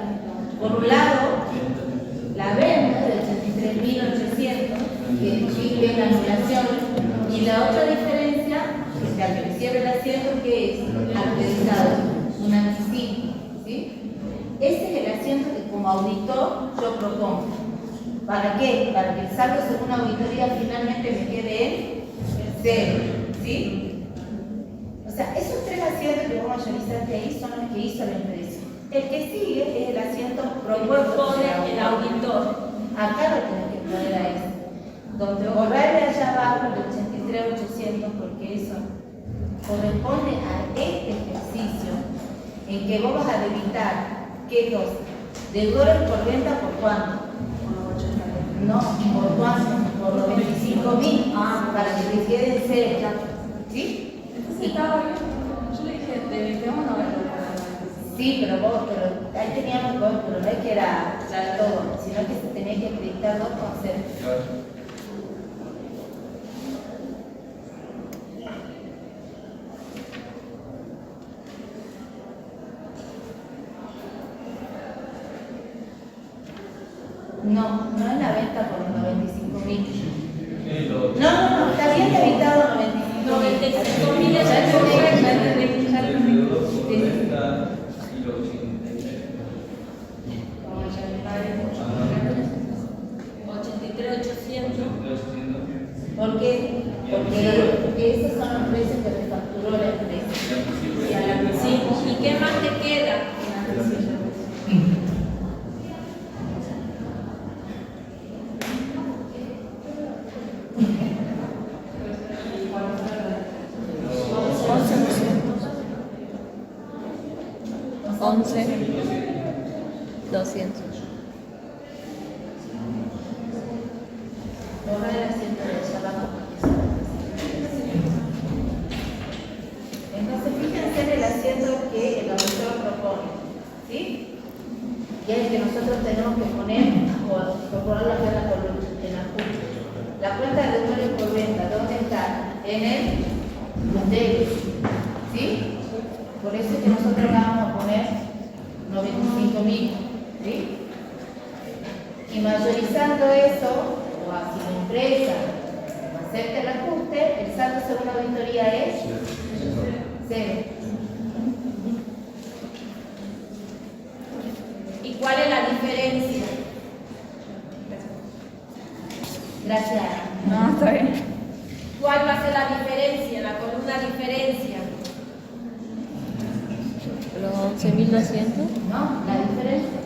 Por un lado, la venta de 83.800, que es la anulación, y la otra diferencia, que al que cierre el asiento, que es acreditado, un anticipo, ¿sí? Ese es el asiento que como auditor yo propongo. ¿Para qué? Para que el saldo según auditoría finalmente me quede en cero, ¿sí? O sea, esos tres asientos que vos mayorizaste ahí son los que hizo la empresa. El que sigue es el asiento propuesto por Pone el auditor. Acá lo tenés que poner a eso. Donde borrarle allá abajo el 83.800, porque eso corresponde a este ejercicio en que vos vas a debitar, ¿qué cosa? Deudores por venta, ¿por cuánto? No, ¿por cuánto? Por los 25.000, para que te queden cero. ¿Sí? Entonces estaba bien. Yo le dije, debitemos 90. Sí, pero ahí teníamos dos, pero no es que era todo, sino que se tenía que acreditar dos conceptos. No, no es la venta por los 95.000. No, está bien debitado 95.000 es el ¿Por qué? Porque esos son los precios que refacturó la empresa. Sí, ¿y qué más te queda? 200. Borrar el asiento de allá abajo porque eso no. Entonces fíjense en el asiento que el auditor propone, ¿sí? Y es el que nosotros tenemos que poner o proponerlo acá en la columna, en la junta. La cuenta de deudores por venta, ¿dónde está? En el débito, ¿sí? Por eso es que nosotros vamos a poner 95.000, ¿sí? Y mayorizando eso, o si la empresa acepta el ajuste, el saldo según la auditoría es cero. ¿Y cuál es la diferencia? Gracias. No, está bien. ¿Cuál va a ser la diferencia? La columna diferencia. Los 11.200. No, la diferencia.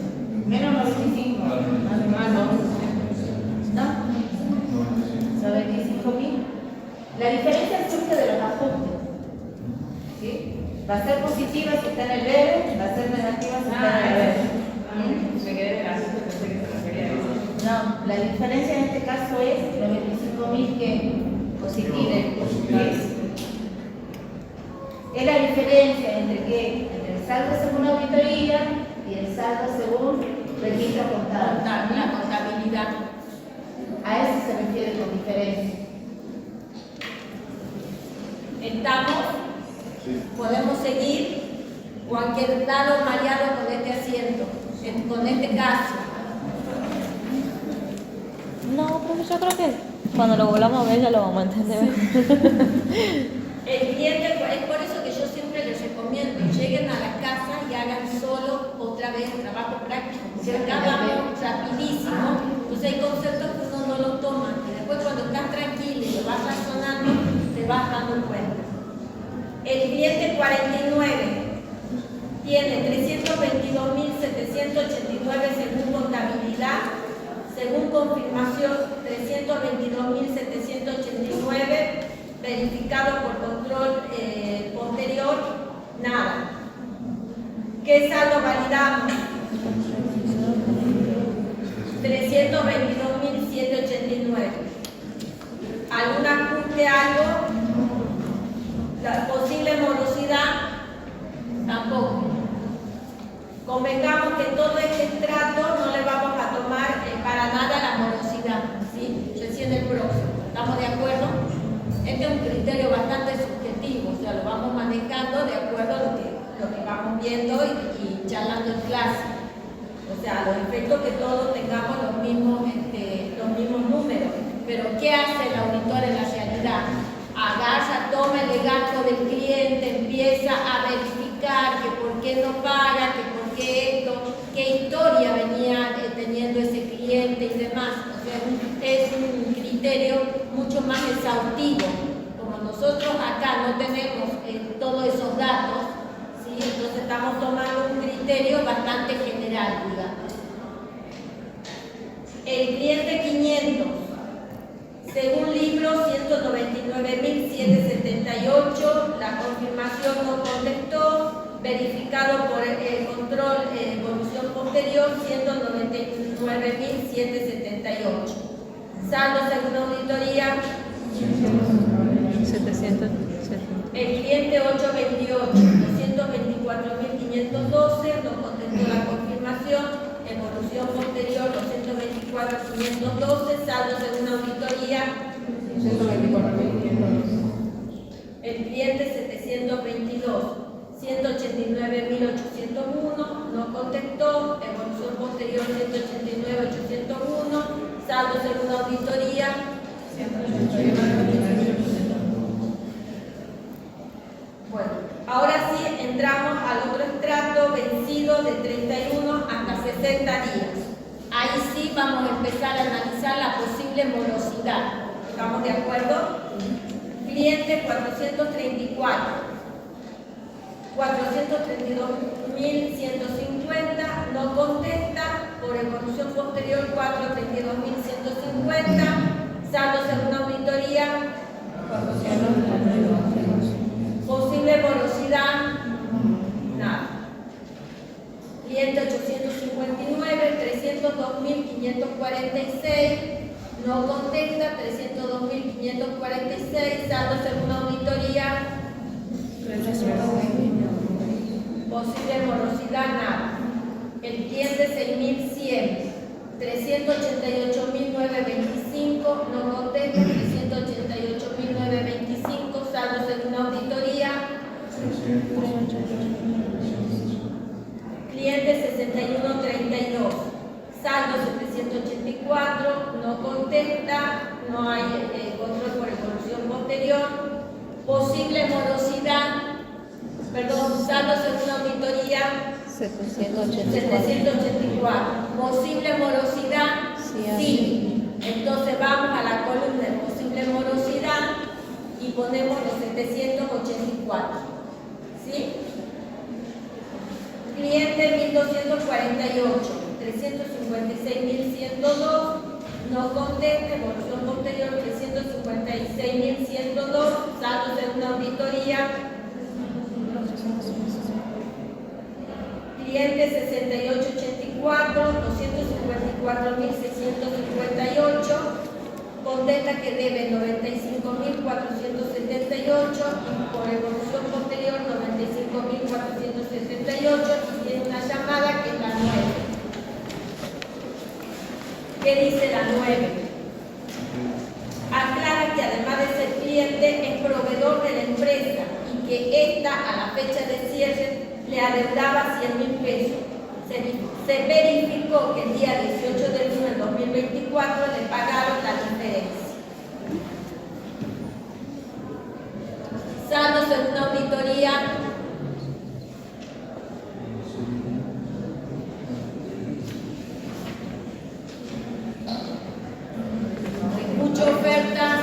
Menos 95. ¿No? 95.000. La diferencia surge de los ajustes. ¿Sí? Va a ser positiva si está en el verde, va a ser negativa si está en el verde. Me quedé en la pensé que se refería a eso. No, la diferencia en este caso es los 25.000 que positiven. Es la diferencia entre qué? Entre el saldo según auditoría y el saldo según registro contable. La contabilidad. A eso se refiere con diferencia. ¿Estamos? ¿Podemos seguir? ¿O han quedado mareados con este asiento? Con este caso. No, pero yo creo que cuando lo volvamos a ver ya lo vamos a entender. El cliente, es por eso que yo siempre les recomiendo, lleguen a la casa y hagan solo otra vez trabajo práctico. Porque acá vamos rapidísimo, entonces hay conceptos que uno no lo toma, y después cuando estás tranquilo y lo vas razonando, te vas dando cuenta. El cliente 49 tiene 322.789 según contabilidad, según confirmación 322.789, verificado por control posterior, nada. ¿Qué saldo validamos? 322.789. ¿Algún ajuste, algo? ¿La posible morosidad? Tampoco. Convengamos que todo este estrato no le vamos a tomar para nada la morosidad, ¿sí? viene el próximo. ¿Estamos de acuerdo? Este es un criterio bastante subjetivo, o sea, lo vamos manejando de acuerdo a lo que vamos viendo y charlando en clase. O sea, los efectos que todos tengamos los mismos números. Pero ¿qué hace el auditor en la realidad? Agarra, toma el legato del cliente, empieza a verificar que por qué no paga, que por qué esto, qué historia venía teniendo ese cliente y demás. O sea, es un criterio mucho más exhaustivo. Como nosotros acá no tenemos todos esos datos, ¿sí? Entonces estamos tomando un criterio bastante general, digamos. El cliente 500. Según libro 199.778, la confirmación no contestó, verificado por el control evolución posterior 199.778. Saldo según auditoría. 770. El cliente 828, 224.512, no contestó la confirmación. Evolución posterior 224.512, saldo según auditoría 124.512. el cliente 722, 189.801, no contestó. Evolución posterior 189.801, saldo según auditoría 189.801. Bueno, ahora sí entramos al otro estrato vencido de 31 hasta 60 días. Ahí sí vamos a empezar a analizar la posible morosidad. ¿Estamos de acuerdo? Cliente 434, 432.150, no contesta. Por evolución posterior 432.150, saldo según auditoría. Posible morosidad, nada. Cliente 859, 302.546, no contesta. 302.546, saldo según auditoría. Posible morosidad, nada. El cliente 6.100, 388.925, no contesta. 388.925, saldo según auditoría. Cliente 6132, saldo 784, no contesta, no hay control por evolución posterior. Posible morosidad, saldo según auditoría 784. Posible morosidad, sí. Entonces vamos a la columna de posible morosidad y ponemos los 784. ¿Sí? Cliente 1248, 356.102, no contesta. Evolución posterior 356.102, saldo según auditoría. Cliente 6884, 254.658, contesta que debe 95.478 y por evolución posterior 95.478 y tiene una llamada que es la 9. ¿Qué dice la 9? Aclara que además de ser cliente es proveedor de la empresa y que ésta a la fecha de cierre le adeudaba 100.000 pesos. Se verificó que el día 18 de junio del 2024 le pagaron la diferencia. Saldo según auditoría. Muchas ofertas.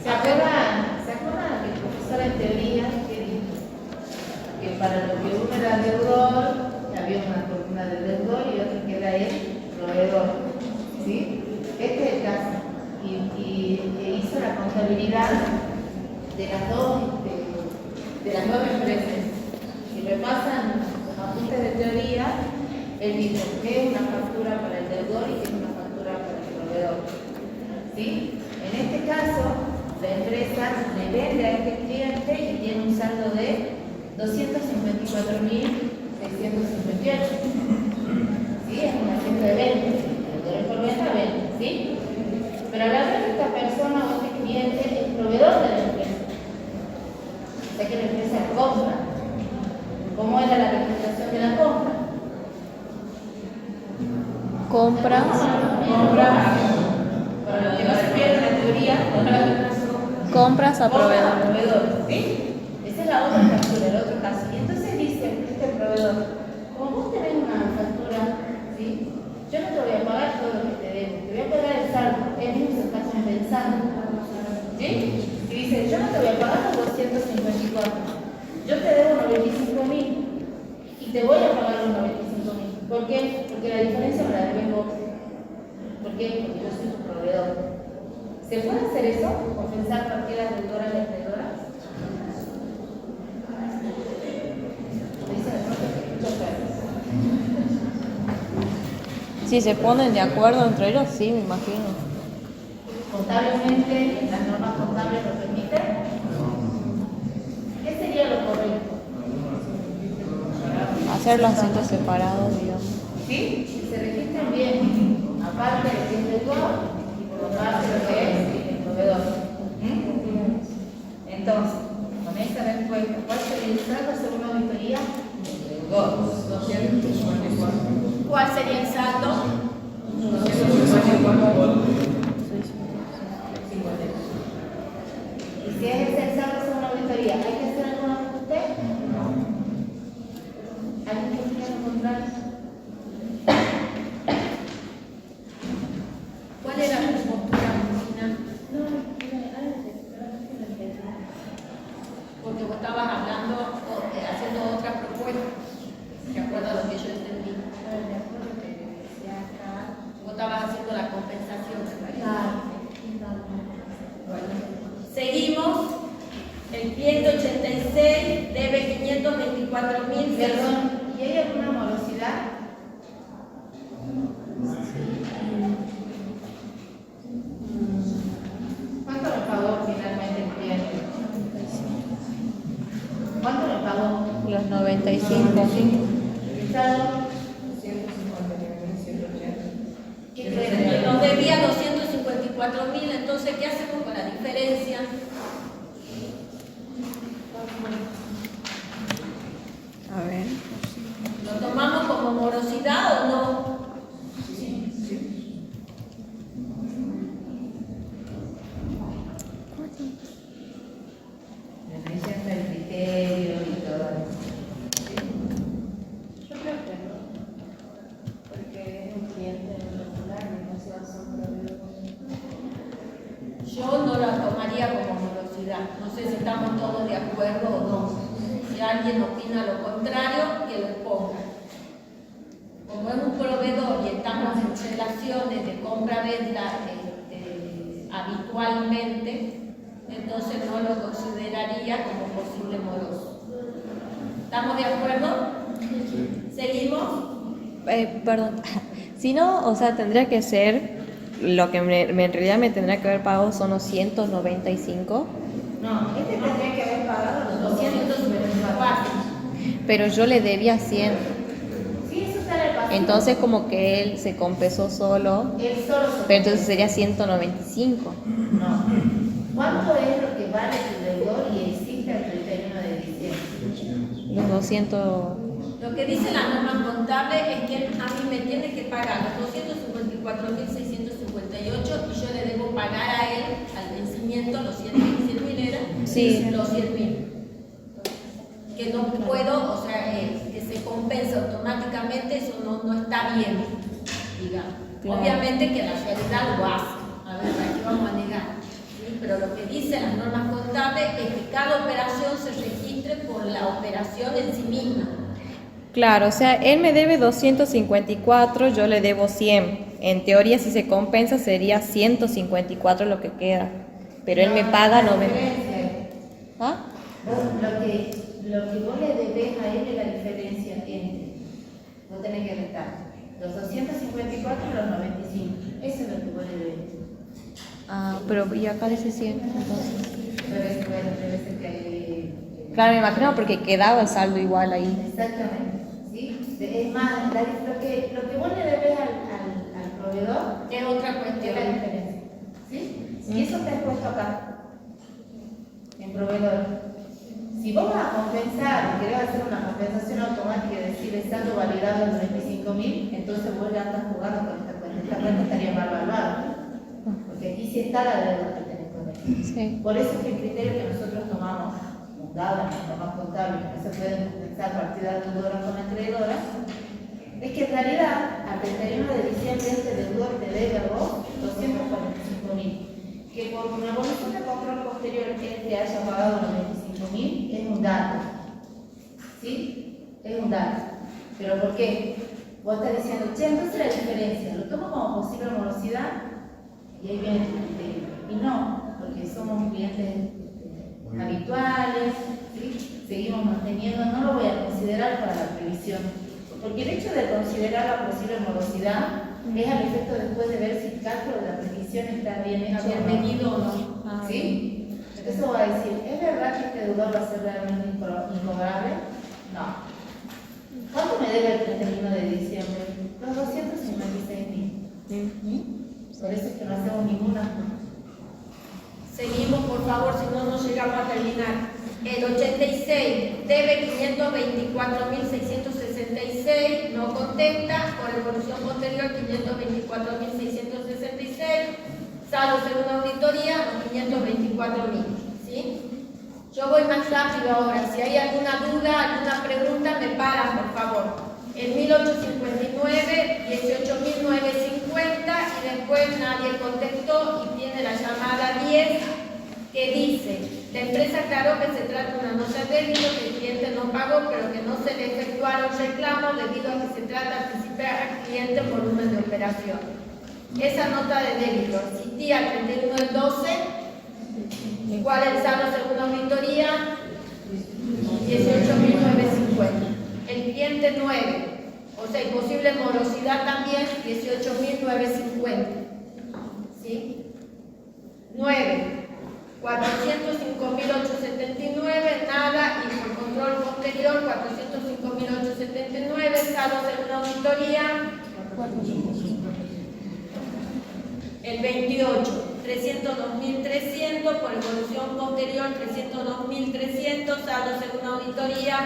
¿Se acuerdan que el profesor en teoría que dijo que para lo que uno era deudor, había una columna de deudor y otra que era el proveedor? ¿Sí? Este es el caso. Y hizo la contabilidad de las dos empresas. Si repasan los apuntes de teoría, él dijo que es una factura para el deudor y que es una factura para el proveedor. ¿sí? En este caso, la empresa le vende a este cliente y tiene un saldo de 254.658. ¿Sí? Es una cifra de venta. El deudor por venta vende, ¿sí? Pero a la vez esta persona o este cliente es proveedor de la empresa. O sea que la empresa compra. ¿Cómo era la representación de la compra? Compras. Para los que no se pierden la teoría, Compras a proveedor. ¿sí? Esa es la otra factura, el otro caso. Y entonces dice este proveedor, como vos tenés una factura, ¿sí? Yo no te voy a pagar todo lo que te debo, te voy a pagar el saldo, él mismo se está compensando, ¿sí? Y dice, yo no te voy a pagar los 254, yo te debo 95.000 y te voy a pagar los 95.000. ¿Por qué? Porque la diferencia me la debes vos. ¿Por qué? Porque yo soy tu proveedor. ¿Se puede hacer eso? ¿Compensar partidas deudoras y acreedoras? Si se ponen de acuerdo entre ellos, sí, me imagino. Contablemente, las normas contables lo permiten. ¿Qué sería lo correcto? Hacer los asientos separados, digamos. ¿Sí? Que se registren bien, aparte del que es deudor y por lo tanto lo que es el proveedor. Entonces, con esta respuesta, ¿cuál sería el saldo según la auditoría? Deudor, 254. ¿Cuál sería el saldo? 254. Y si es el saldo según la auditoría, ¿hay que hacer algún ajuste? No. ¿Alguien que quiera encontrar? ¿Cuál era tu postura, Cristina? Porque vos estabas hablando, haciendo otra propuesta, de acuerdo a lo que yo entendí. Vos estabas haciendo la compensación, ¿me parece? Bueno, seguimos. El cliente 86 debe 524.000. Perdón, ¿y hay alguna morosidad? ¿Cuánto le pagó finalmente el cliente? ¿Cuánto le pagó? Los 95. ¿El saldo? 159.180. ¿Qué creen? Nos debía 254.000, entonces, ¿qué hacemos con la diferencia? A ver. ¿Lo tomamos como morosidad o no? Ahí ya está el criterio y todo eso. Yo creo que no, porque es un cliente regular y no se va a hacer un proveedor. Yo no la tomaría como morosidad. No sé si estamos todos de acuerdo o no. Si alguien opina lo contrario, que lo ponga. Como es un proveedor y estamos en relaciones de compra-venta habitualmente, entonces no lo consideraría como posible moroso. ¿Estamos de acuerdo? ¿Seguimos? Perdón. Si no, o sea, tendría que ser, lo que en realidad me tendría que haber pagado son los 195, No, este tendría que haber pagado los 254. pero yo le debía 100. Sí, eso está en el pasivo. Entonces como que él se compensó solo, Él solo se pero entonces sería 195. No. ¿Cuánto es lo que vale tu deudor y existe el 31 de diciembre? Los 200. Lo que dice la norma contable es que a mí me tiene que pagar los 254.658 y yo le debo pagar a él al vencimiento los 100.000 era, Sí. los 100.000. Que no puedo, o sea, que se compensa automáticamente, eso no está bien, digamos. Claro. Obviamente que la realidad lo hace, a ver, aquí vamos a negar. ¿Sí? Pero lo que dicen las normas contables es que cada operación se registre por la operación en sí misma. Claro, o sea, él me debe 254, yo le debo 100. En teoría, si se compensa, sería 154 lo que queda. Pero él me paga 90. ¿Ah? Lo que vos le debes a él es la diferencia entre. Vos tenés que restar los 254 y los 95. Eso es lo que vos le debes. Ah, pero y acá dice 100, entonces. Debe ser que hay... Claro, me imagino porque quedaba el saldo igual ahí. Exactamente, ¿sí? Es más, lo que vos le debes al proveedor Es otra es la cuestión. diferencia, ¿sí? Y eso está expuesto acá, en proveedor. Si vos vas a compensar, querés hacer una compensación automática y decir el saldo validado en 35.000, entonces vos ya estás jugando con esta cuenta. Esta cuenta estaría mal valuada, porque aquí sí está la deuda que tenés con él. Sí. Por eso es que el criterio que nosotros tomamos, dado en el más contable, que se pueden compensar partidas deudoras con acreedoras, es que en realidad, al 31 de diciembre, este deudor te debe a vos 245.000. Que por una evolución de control posterior él te haya pagado los 25.000 es un dato. ¿Sí? Es un dato. ¿Pero por qué? Vos estás diciendo, che, entonces la diferencia, ¿lo tomo como posible morosidad? Y ahí viene el criterio. Y no, porque somos clientes habituales, ¿sí? Seguimos manteniendo, no lo voy a considerar para la previsión. Porque el hecho de considerar la posible morosidad es al efecto después de ver si el cálculo de la previsión está bien hecho, Bienvenido o no. ¿sí? Entonces voy a decir, ¿es verdad que este deudor va a ser realmente incobrable? No. ¿Cuánto me debe el 31 de diciembre? Los 256.000. Por eso es que no hacemos ninguna. Seguimos, por favor, si no, no llegamos a terminar. El 86 debe 524.666, no contesta, por evolución posterior 524.666, saldo según auditoría 524.000, ¿sí? Yo voy más rápido ahora, si hay alguna duda, alguna pregunta, me paran, por favor. En 1859, 18.950 y después nadie contestó y tiene la llamada 10 que dice, la empresa aclaró que se trata de una nota de débito que el cliente no pagó pero que no se le efectuaron reclamos debido a que se trata de anticipar al cliente el volumen de operación. Esa nota de débito existía el 31 del 12, ¿cuál es el saldo según auditoría? 18.950. El cliente 9, o sea, y posible morosidad también, 18.950. ¿Sí? 9, 405.879, nada, y por control posterior, 405.879, saldo según auditoría. El 28, 302.300, por evolución posterior, 302.300, saldo según auditoría.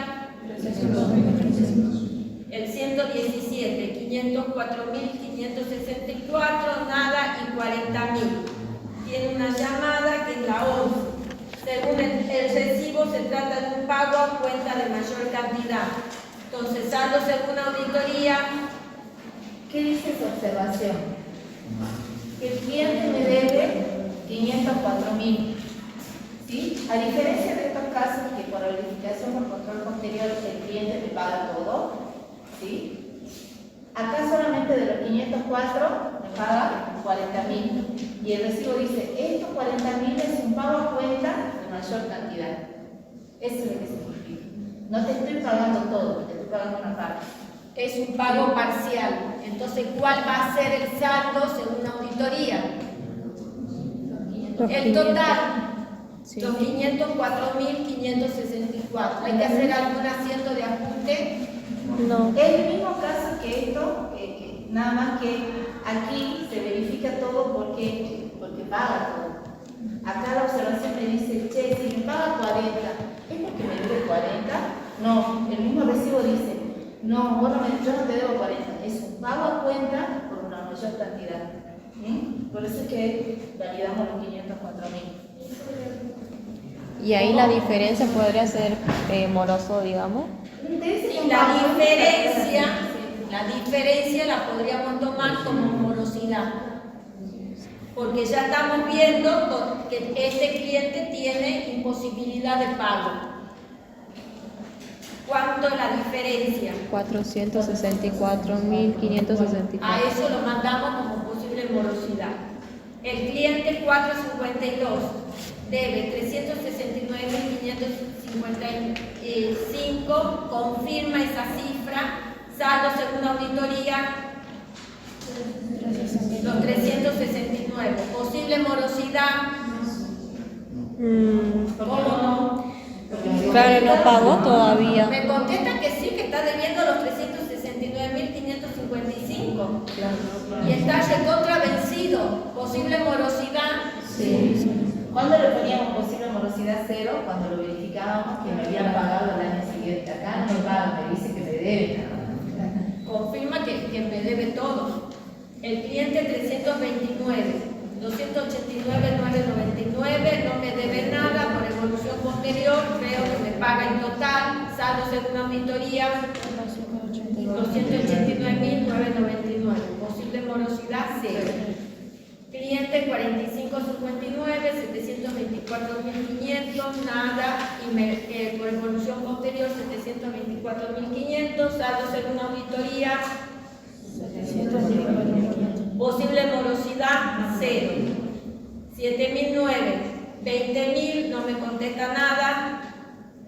El 117, 504.564, nada y 40.000. Tiene una llamada que es la 11. Según el recibo se trata de un pago a cuenta de mayor cantidad. Entonces, saldo según auditoría. ¿Qué dice su observación? Que el cliente me debe 504.000. ¿Sí? A diferencia de estos casos que por verificación por control posterior el cliente te paga todo, ¿sí? Acá solamente de los 504 me paga 40.000 y el recibo dice, estos 40.000 es un pago a cuenta de mayor cantidad. Eso es lo que significa. No te estoy pagando todo, te estoy pagando una parte. Es un pago parcial. Entonces, ¿cuál va a ser el saldo según auditoría? El total. Sí. Los 504.564. ¿Hay que hacer algún asiento de ajuste? No. Es el mismo caso que esto, nada más que aquí se verifica todo porque paga todo. Acá la observación me dice, che, si me paga 40, ¿es porque me debe 40? No, el mismo recibo dice, no, yo no te debo 40, es un pago a cuenta por una mayor cantidad. Por eso es que validamos los 504.000. Y ahí la diferencia podría ser moroso, digamos. Y la diferencia la podríamos tomar como morosidad. Porque ya estamos viendo que este cliente tiene imposibilidad de pago. ¿Cuánto es la diferencia? 464.564. A eso lo mandamos como posible morosidad. El cliente 452 debe 369.555, confirma esa cifra, saldo según auditoría, los 369. 189. Posible morosidad. ¿Cómo no? Claro, no pagó todavía. Me contesta que sí, que está debiendo los 369.555. Y está recontra vencido. Posible morosidad. Sí. ¿Cuándo le poníamos posible morosidad cero? Cuando lo verificábamos que me habían pagado el año siguiente. Acá no me pagan, me dice que me deben. Confirma que me debe todo. El cliente 329, 289.999, no me debe nada por evolución posterior, veo que me paga en total, saldo según auditoría, 289.999, posible morosidad 0. Cliente 4559, 724.500, nada, y por evolución posterior 724.500, saldo según auditoría, 724.500. Posible morosidad 0. 7.009, 20.000, no me contesta nada,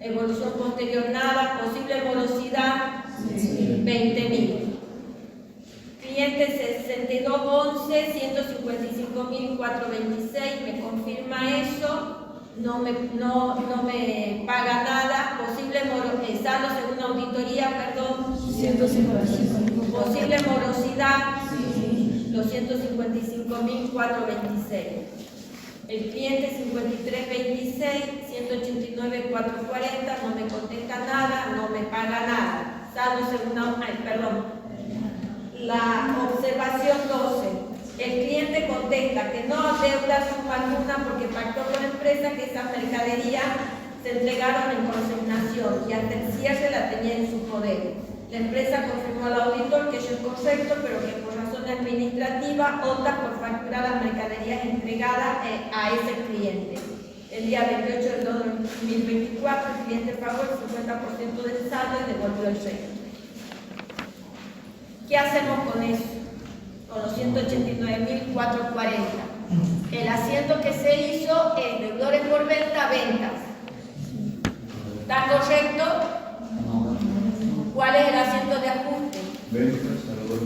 evolución posterior nada, posible morosidad 20.000. Cliente 6211, 155.426, me confirma eso, no me paga nada, posible saldo según auditoría, perdón, 155. Posible morosidad 255.426. El cliente 5326, 189.440, no me contesta nada, no me paga nada. Saldo según la observación 12. El cliente contesta que no adeuda suma alguna porque pactó con la empresa que esas mercaderías se entregaron en consignación y ante el cierre la tenía en su poder. La empresa confirmó al auditor que ello es correcto, pero que por razones administrativas opta por facturar las mercaderías entregadas a ese cliente. El día 28 de 2024 el cliente pagó el 50% del saldo y devolvió el resto. ¿Qué hacemos con eso? Con los 189.440. El asiento que se hizo es deudores por venta, ventas. ¿Está correcto? ¿Cuál es el asiento de ajuste? Ventas a los dos.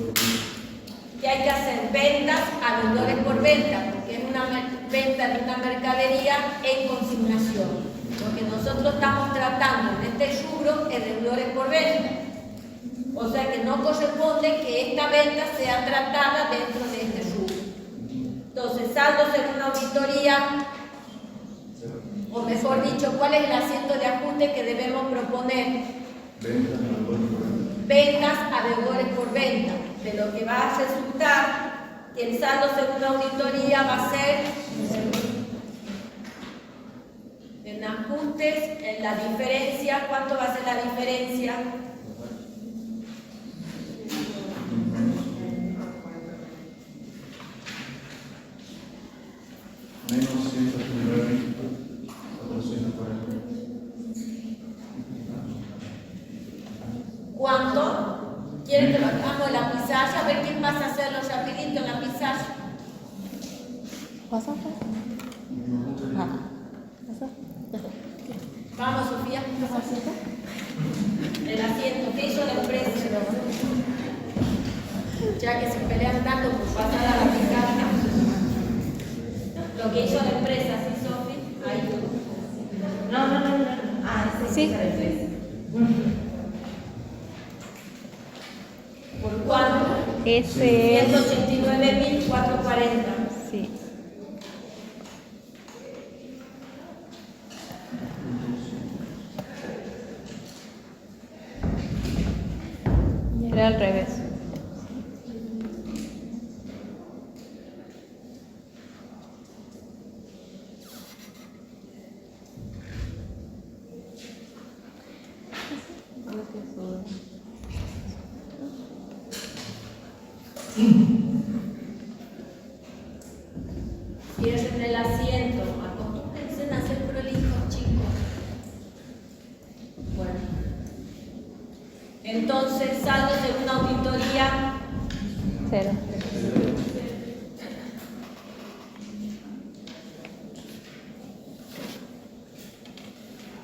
¿Qué hay que hacer? Ventas a deudores por venta, porque es una venta de una mercadería en consignación. Lo que nosotros estamos tratando en este rubro es deudores por venta. O sea que no corresponde que esta venta sea tratada dentro de este rubro. Entonces, saldo según auditoría, o mejor dicho, ¿cuál es el asiento de ajuste que debemos proponer? Ventas a deudores por venta, de lo que va a resultar que el saldo según auditoría va a ser en ajustes, en la diferencia. ¿Cuánto va a ser la diferencia? Menos 139.440. ¿Cuánto? ¿Quieren que lo hagamos en la pizarra? A ver quién pasa a hacerlo rapidito en la pizarra. ¿Pasa? Vamos, Sofía. El asiento. ¿Qué hizo la empresa? Ya que se pelean tanto por pasar a la pizarra. Lo que hizo la empresa, ¿sí, Sofía? Ahí. No. Ah, ese Sí. es la empresa. ¿Por cuánto? Ese es. 189.440. Sí. Era al revés. Cierren el asiento. Acostúmbrense a hacer prolijos, chicos. Bueno. Entonces, saldo según auditoría. 0.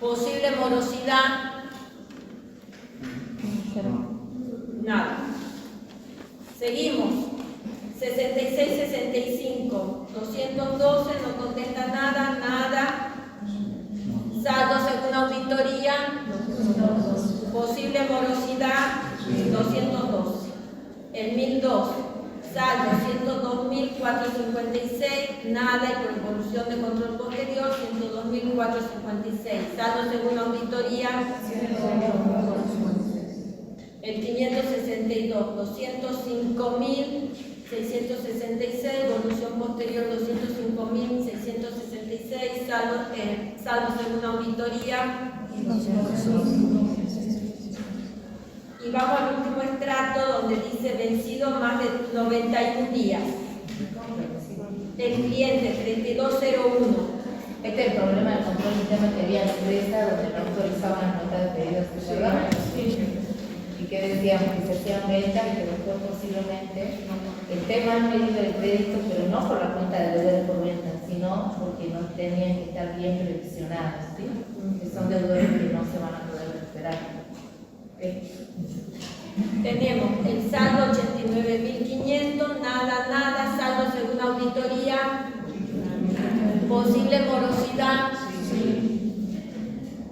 Posible morosidad. 0. Nada. Seguimos. 66-65. 212, no contesta nada, nada. Saldo según auditoría, posible morosidad, 212. El 1002, saldo 102.456, nada, y por evolución de control posterior, 102.456. Saldo según auditoría, el 562, 205.666, evolución posterior 205.666, saldo según auditoría. Y vamos al último estrato donde dice vencido más de 91 días. El cliente 3201. Este es el problema del control interno que había en la empresa donde no autorizaban las notas de pedidos de ciudadanos. Y que decíamos que se hacían ventas y que después posiblemente el tema han pedido el crédito, pero no por la cuenta de deudores por venta, sino porque no tenían que estar bien previsionados, ¿sí? Que son deudores que no se van a poder recuperar. ¿Okay? Tenemos el saldo 89.500, nada, saldo según auditoría, posible morosidad,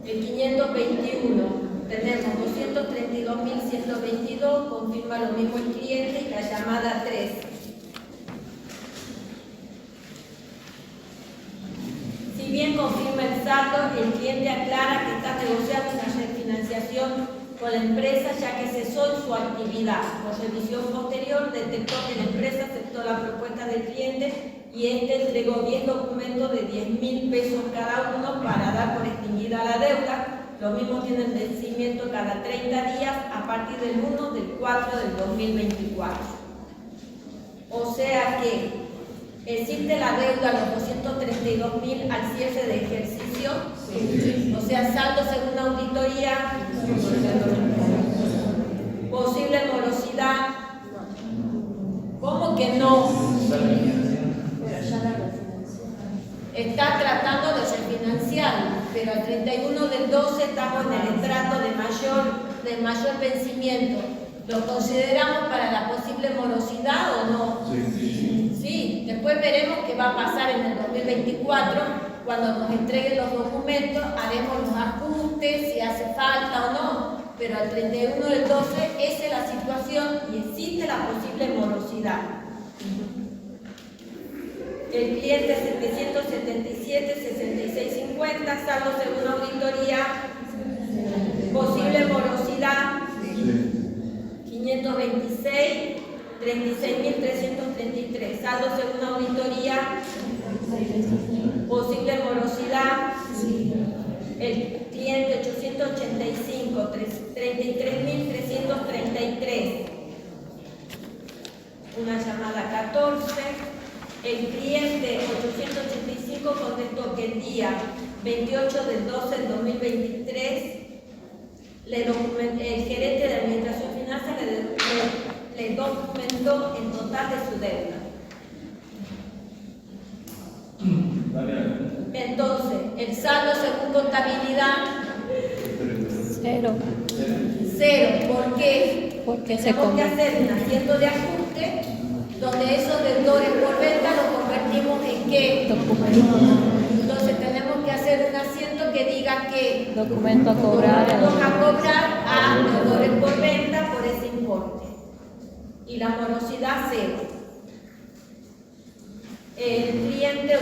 el 521, tenemos 232.122, confirma lo mismo el cliente y la llamada 3. Si bien confirma el saldo, el cliente aclara que está negociando una refinanciación con la empresa ya que cesó en su actividad. Por revisión posterior detectó que la empresa aceptó la propuesta del cliente y este entregó 10 documentos de 10.000 pesos cada uno para dar por extinguida la deuda. Los mismos tienen vencimiento cada 30 días a partir del 1 del 4 del 2024. O sea que existe la deuda los 232.000 al cierre de ejercicio. Sí. O sea, saldo según auditoría, posible morosidad. ¿Cómo que no? Está tratando de refinanciar, pero al 31 del 12 estamos en el estrato de mayor vencimiento. ¿Lo consideramos para la posible morosidad o no? Sí, después veremos qué va a pasar en el 2024. Cuando nos entreguen los documentos, haremos los ajustes, si hace falta o no. Pero al 31 del 12 esa es la situación y existe la posible morosidad. El cliente 777-6650, saldo según auditoría, posible morosidad 526, 36.333, saldo según auditoría, posible morosidad, el cliente 885, 33.333, una llamada 14. El cliente 885 contestó que el día 28 del 12 del 2023 el gerente de Administración Finanzas le documentó el total de su deuda. Entonces, el saldo según contabilidad, 0. 0. ¿Por qué? Porque se tenemos que come. hacer un asiento de ajuste donde esos deudores por venta los convertimos en ¿qué? Documento. Entonces tenemos que hacer un asiento que diga que Documento a cobrar. vamos a cobrar a deudores por venta por ese importe. Y la morosidad 0. El cliente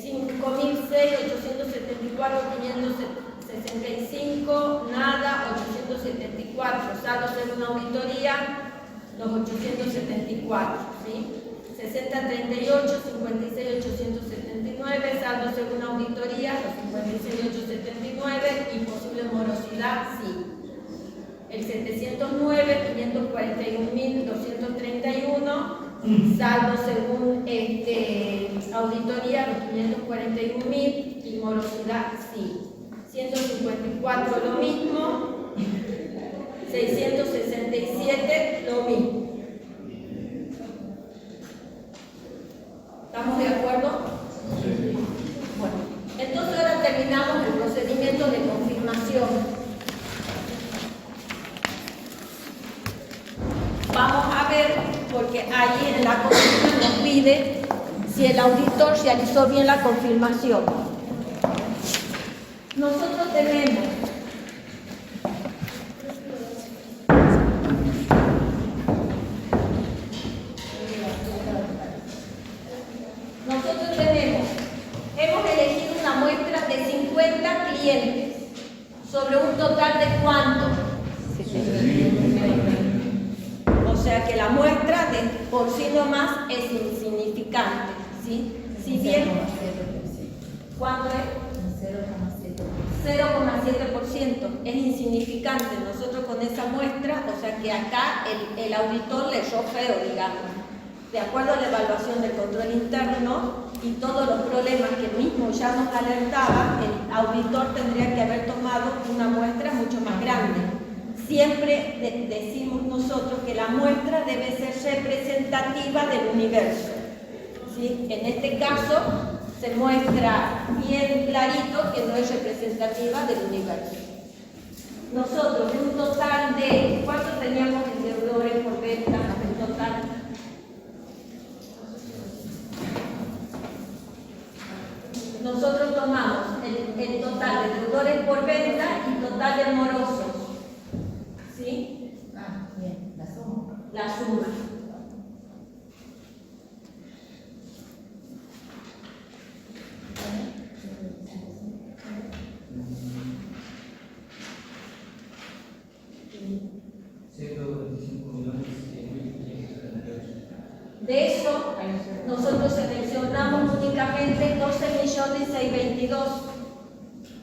5.006, 874, 565, nada, 874, saldo según auditoría, los 874, ¿sí? 6038, 56.879, saldo según auditoría, los 56.879 y posible morosidad, sí. El 709, 541.231, saldo según auditoría, los 541.000 y morosidad, sí. 154 lo mismo, 667 lo mismo. ¿Estamos de acuerdo? Sí. Bueno, entonces ahora terminamos el procedimiento de confirmación. Vamos a ver, porque allí en la consigna nos pide si el auditor realizó bien la confirmación. Nosotros tenemos hemos elegido una muestra de 50 clientes sobre un total de ¿cuánto? O sea que la muestra de por sí nomás es insignificante, ¿sí? Si bien, ¿cuánto es? 0,7%, es insignificante. Nosotros con esa muestra, o sea que acá el auditor le echó feo, digamos. De acuerdo a la evaluación del control interno y todos los problemas que mismo ya nos alertaba, el auditor tendría que haber tomado una muestra mucho más grande. Siempre decimos nosotros que la muestra debe ser representativa del universo, ¿sí? En este caso se muestra bien clarito que no es representativa del universo. Nosotros, de un total de, ¿cuánto teníamos en deudores por venta en total? Nosotros tomamos el total de deudores por venta y total de morosos. ¿Sí? Ah, bien, la suma. La suma. De eso, nosotros seleccionamos únicamente 12.622.000.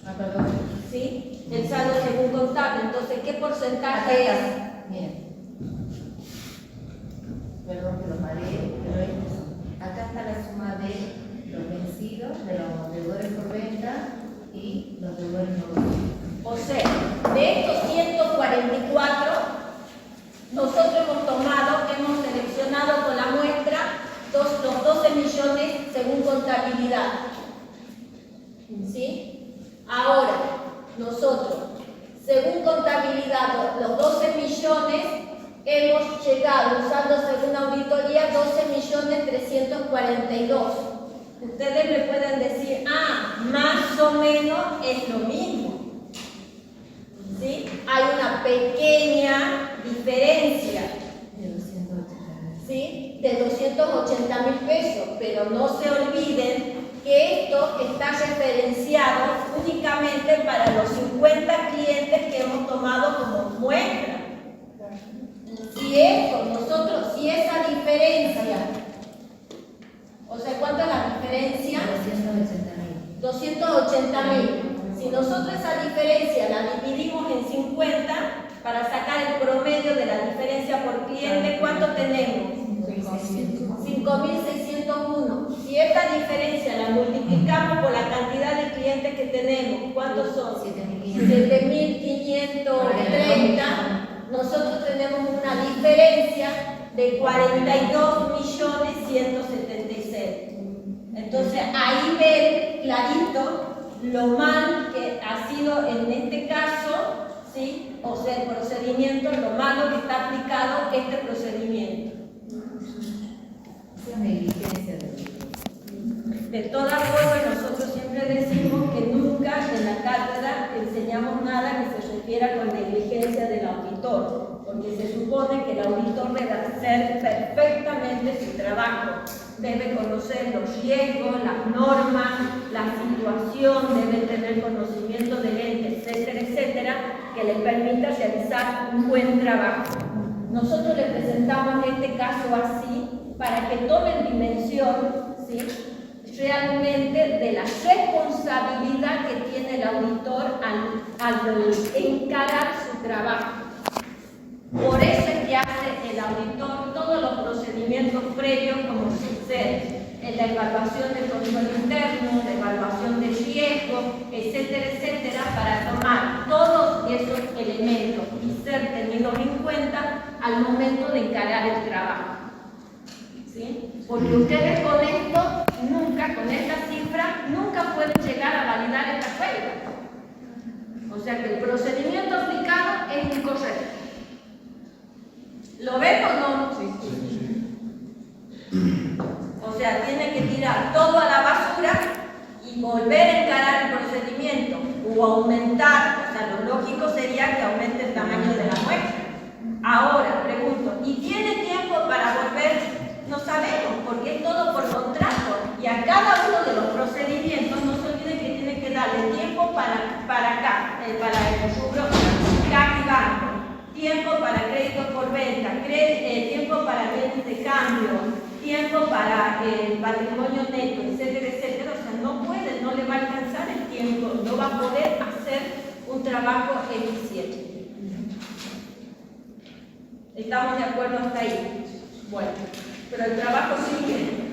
Ah, perdón. ¿Sí? El saldo según contable. Entonces, ¿qué porcentaje es? Bien. Perdón que lo mareé, pero acá está la suma de los vencidos, de los deudores por venta y los deudores morosos. O sea, de estos 144, nosotros hemos seleccionado con la muestra los 12 millones según contabilidad. ¿Sí? Ahora, nosotros, según contabilidad, los 12 millones, hemos llegado, usando según auditoría, 12.342.000. Ustedes me pueden decir, más o menos es lo mismo. ¿Sí? Hay una pequeña diferencia, ¿sí? De 280.000 pesos, pero no se olviden que esto está referenciado únicamente para los 50 clientes que hemos tomado como muestra. Si esa diferencia, o sea, ¿cuánto es la diferencia? 280.000. Si nosotros esa diferencia la dividimos en 50 para sacar el promedio de la diferencia por cliente, ¿cuánto tenemos? 5.601. Si esta diferencia la multiplicamos por la cantidad de clientes que tenemos, ¿cuántos son? 7.530. Nosotros tenemos una diferencia de 42.176.000. Entonces ahí ven clarito lo mal que ha sido en este caso, ¿sí? O sea, el procedimiento, lo malo que está aplicado este procedimiento. De todas formas, nosotros siempre decimos que nunca en la cátedra enseñamos nada que se refiera con negligencia del auditor, porque se supone que el auditor debe hacer perfectamente su trabajo. Debe conocer los riesgos, las normas, la situación, debe tener conocimiento del ente, etcétera, etcétera, que le permita realizar un buen trabajo. Nosotros le presentamos este caso así para que tomen dimensión, ¿sí?, realmente de la responsabilidad que tiene el auditor al encarar su trabajo. Por eso es que hace el auditor todos los procedimientos previos como sucede en la evaluación del control interno, la evaluación de riesgo, etcétera, etcétera, para tomar todos esos elementos y ser tenidos en cuenta al momento de encarar el trabajo. ¿Sí? Porque ustedes con esto, nunca, con esta cifra, nunca pueden llegar a validar esta cuenta. O sea que el procedimiento aplicado es incorrecto. ¿Lo ven o no? Sí. O sea, tiene que tirar y volver a encarar el procedimiento o aumentar, o sea, lo lógico sería que aumente el tamaño de la muestra. Ahora, pregunto, ¿y tiene tiempo para volver? No sabemos, porque es todo por contrato. Y a cada uno de los procedimientos, no se olviden que tienen que darle tiempo para el rubro CAC y banco, tiempo para créditos por venta, tiempo para bienes de cambio, tiempo para el patrimonio neto, etcétera, etcétera. O sea, no puede, no le va a alcanzar el tiempo, no va a poder hacer un trabajo eficiente. ¿Estamos de acuerdo hasta ahí? Bueno, pero el trabajo sigue.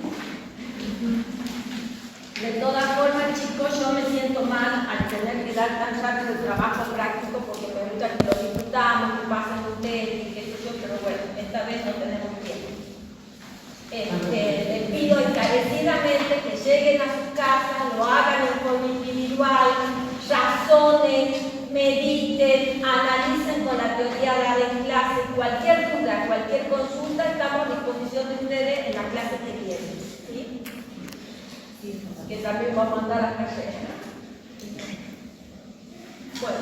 De todas formas, chicos, yo me siento mal al tener que dar tan rápido el trabajo práctico porque me gusta que lo disfrutamos, que pasen ustedes y qué sé yo, pero bueno, esta vez no tenemos tiempo. Les pido encarecidamente que lleguen a sus casas, lo hagan en forma individual, razonen, mediten, analicen con la teoría dada en clase, cualquier duda, cualquier consulta, estamos a disposición de ustedes en la clase que viene, ¿sí? Que también va a mandar a carrera. Bueno,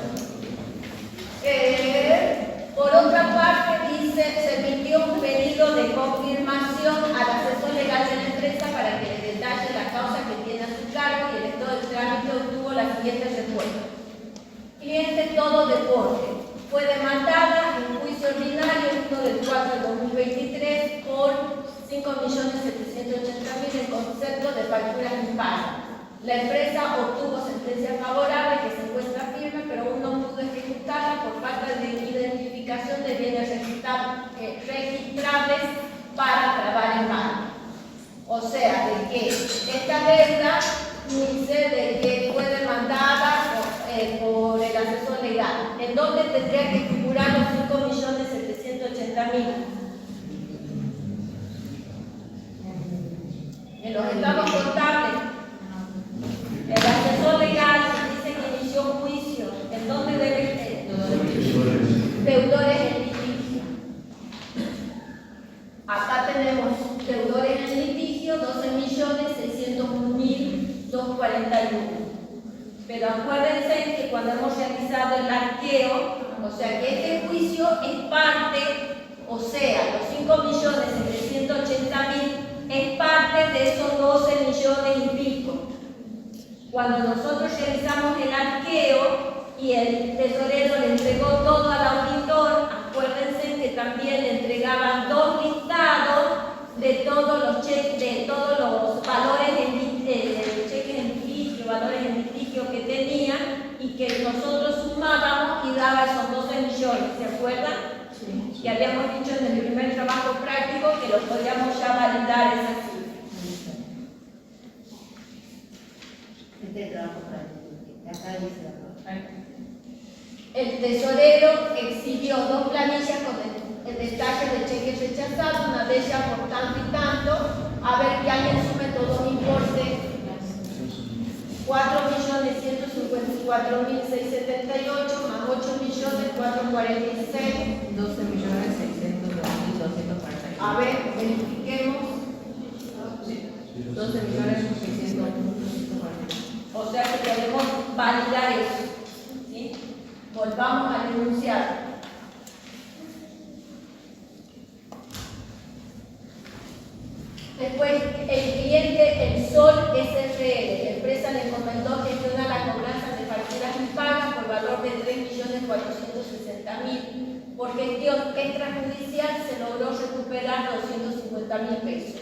por otra parte dice, se emitió un pedido de confirmación al asesor legal de la empresa para que le detalle la causa que tiene a su cargo y el estado del trámite obtuvo la siguiente respuesta. Cliente Todo Deporte fue demandada en juicio ordinario 1 del 4 del 2023 por 5.780.000 en concepto de facturas impagas. La empresa obtuvo sentencia favorable que se encuentra firme, pero aún no pudo ejecutarla por falta de identificación de bienes registrables para trabar en mano. O sea, de que esta deuda dice de que fue demandada por el asesor legal, en donde tendría que figurar los 5.780.000. En los estados contables, el asesor legal dice que inició un juicio, en donde deben deudores en litigio. Acá tenemos deudores en litigio, 12.601.241. Pero acuérdense que cuando hemos realizado el arqueo, o sea que este juicio es parte, o sea, los 5.780.000 es parte de esos 12 millones y pico. Cuando nosotros realizamos el arqueo y el tesorero le entregó todo al auditor, acuérdense que también le entregaban 2 listados de todos los cheques, de todos los valores cheques en litigio, valores en litigio que tenían y que nosotros sumábamos y daba esos 12 millones, ¿se acuerdan? Sí. Que habíamos dicho en el primer trabajo práctico que lo podíamos ya validar esa cifra. Este trabajo práctico, acá dice la cosa. El tesorero exhibió 2 planillas con el detalle de cheques rechazados, una de ellas por tanto y tanto, a ver que alguien sume todo un importe. 4.154.678 más 8.446. 12.602.241. A ver, verifiquemos. 12.602.241. O sea que podemos validar eso. ¿Sí? Volvamos al enunciado. Después, el cliente, el Sol SRL, la empresa le encomendó gestionar la cobranza de facturas impagas por valor de 3.460.000. Por gestión extrajudicial se logró recuperar 250.000 pesos.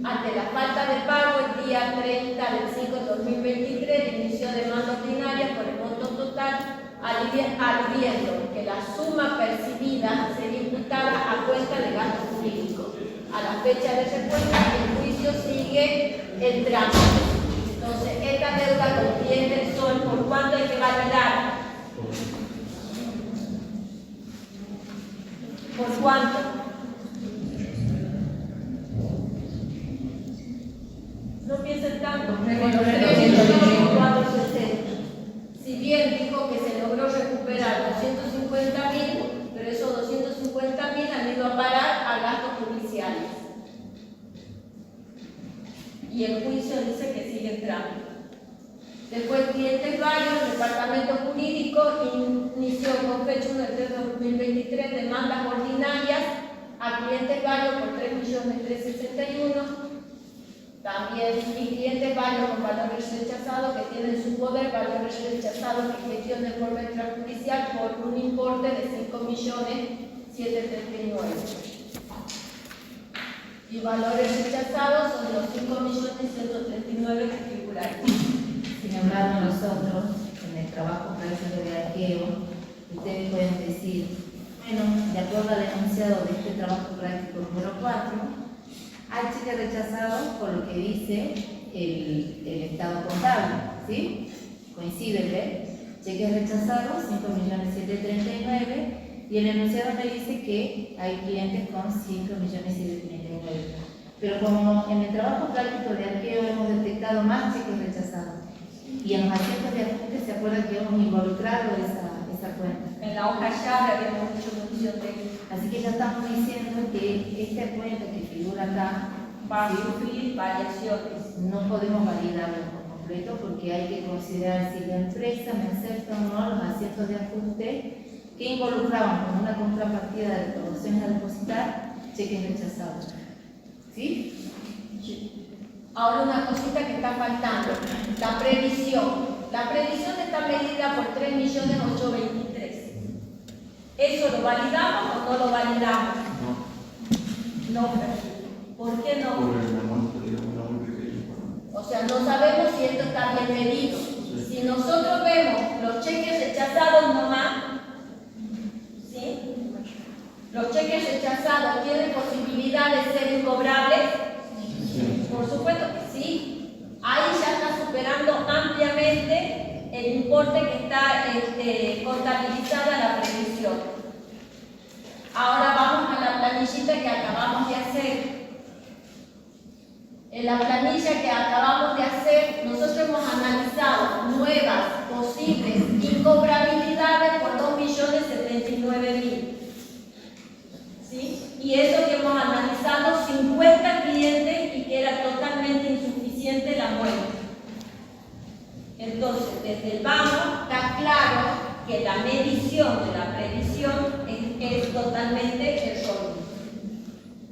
Ante la falta de pago, el día 30 del 5 de 2023 inició demanda ordinaria por el monto total, aludiendo que la suma percibida sería imputada a cuenta de gastos jurídicos. A la fecha de respuesta, el juicio sigue en trámite. Entonces, esta deuda con cliente del Sol, ¿por cuánto hay que validar? ¿Por cuánto? No piensen tanto, con los 3.460. Si bien dijo que se logró recuperar 250.000, pero esos 250.000 han ido a parar a gastos judiciales. Y el juicio dice que sigue en trámite. Después, clientes varios, el departamento jurídico inició con fecha 1 de 3 de 2023 demandas ordinarias a clientes varios por 3.361.000. También y clientes varios con valores rechazados que tienen en su poder valores rechazados que gestionen por vía extrajudicial por un importe de 5.739.000. Y valores rechazados son los 5.139.000 que figuran. Sin embargo, nosotros, en el trabajo práctico de arqueo, ustedes pueden decir, bueno, de acuerdo al enunciado de este trabajo práctico número 4, hay cheques rechazados por lo que dice el estado contable, ¿sí? Coincide, ¿ves? Cheques rechazados, 5.739.000, y el enunciado me dice que hay clientes con 5.739.000. Pero como en el trabajo práctico de arqueo hemos detectado más cheques rechazados, y en los asientos de ajuste se acuerdan que hemos involucrado esa cuenta. En la hoja llave habíamos hecho mención de eso. Así que ya estamos diciendo que esta cuenta que figura acá Va a sufrir variaciones. no podemos validarlo por completo porque hay que considerar si la empresa me acepta o no los asientos de ajuste que involucraban con una contrapartida de recaudaciones a depositar cheques rechazados. ¿Sí? Ahora una cosita que está faltando, la previsión. La previsión está medida por 3.823.000. ¿Eso lo validamos o no lo validamos? No, perfecto. ¿Por qué no? Por el monto, digamos, era muy pequeño. O sea, no sabemos si esto está bien medido. Si nosotros vemos los cheques rechazados nomás, ¿sí? Los cheques rechazados tienen posibilidad de ser incobrables. Por supuesto que sí. Ahí ya está superando ampliamente el importe que está contabilizada la previsión. Ahora vamos a la planillita que acabamos de hacer. En la planilla que acabamos de hacer, nosotros hemos analizado nuevas posibles incobrabilidades por 2.079.000. ¿Sí? Y eso que hemos analizado 50 clientes y que era totalmente insuficiente la muestra. Entonces, desde el banco está claro que la medición de la previsión es totalmente errónea.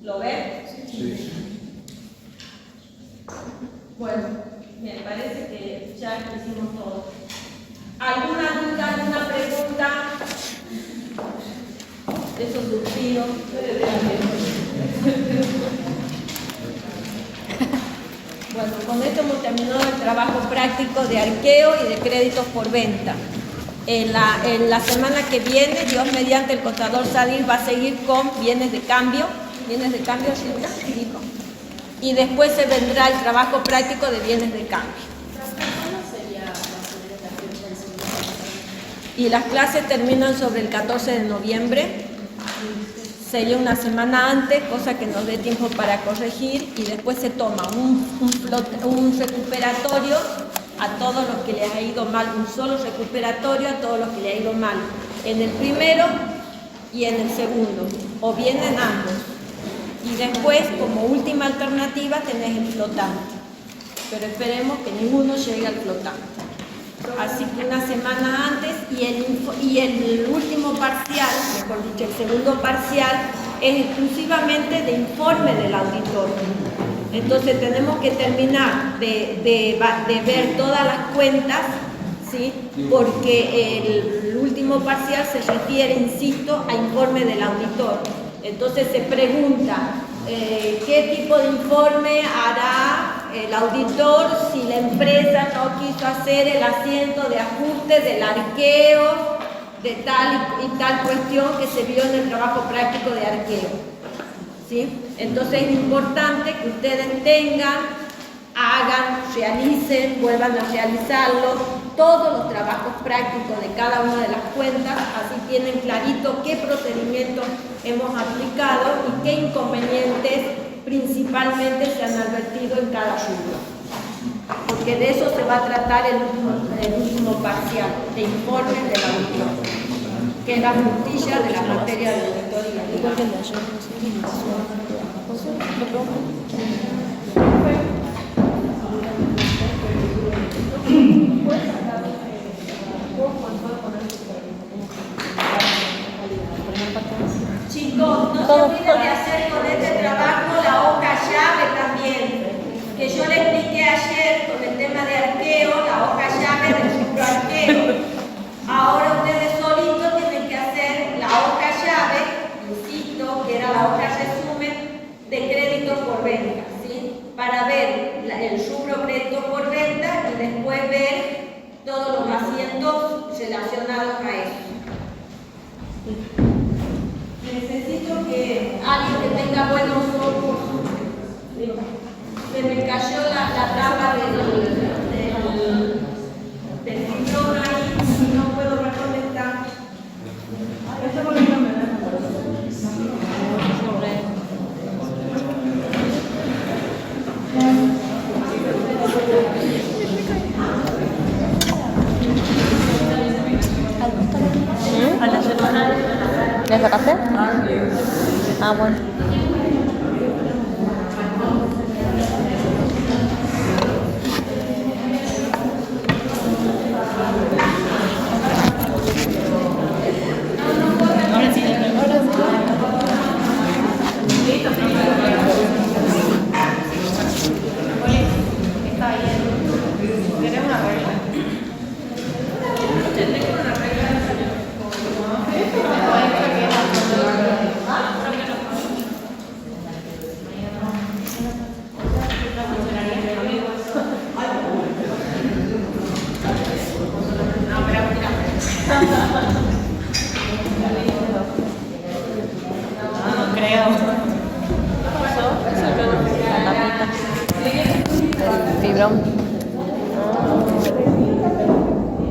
¿Lo ven? Sí. Bueno, me parece que ya hicimos todo. ¿Alguna duda, alguna pregunta? Esos suspiros. Bueno, con esto hemos terminado el trabajo práctico de arqueo y de créditos por venta. En la semana que viene, Dios mediante, el contador Sadir va a seguir con bienes de cambio. ¿Bienes de cambio, Silvia? Sí, dijo. Y después se vendrá el trabajo práctico de bienes de cambio. Y las clases terminan sobre el 14 de noviembre. Sería una semana antes, cosa que nos dé tiempo para corregir, y después se toma un recuperatorio a todos los que les ha ido mal, un solo recuperatorio a todos los que les ha ido mal, en el primero y en el segundo, o bien en ambos. Y después, como última alternativa, tenés el flotante. Pero esperemos que ninguno llegue al flotante. Así que una semana antes, y el último parcial, mejor dicho, el segundo parcial, es exclusivamente de informe del auditor. Entonces tenemos que terminar de ver todas las cuentas, ¿sí? Porque el último parcial se refiere, insisto, a informe del auditor. Entonces se pregunta, ¿qué tipo de informe hará el auditor si la empresa no quiso hacer el asiento de ajuste del arqueo de tal y tal cuestión que se vio en el trabajo práctico de arqueo? ¿Sí? Entonces es importante que ustedes tengan, hagan, realicen, vuelvan a realizarlo, todos los trabajos prácticos de cada una de las cuentas, así tienen clarito qué procedimientos hemos aplicado y qué inconvenientes principalmente se han advertido en cada rubro. Porque de eso se va a tratar el último parcial, de informes del auditor, que es la puntilla de la materia de auditoría. Pues todos los asientos relacionados a eso. Necesito que Alguien que tenga buenos ojos. Se me cayó la tapa del sillón ahí y no puedo reconectar. Ese bonito me da. ¿Le sacaste? Ah, bueno. de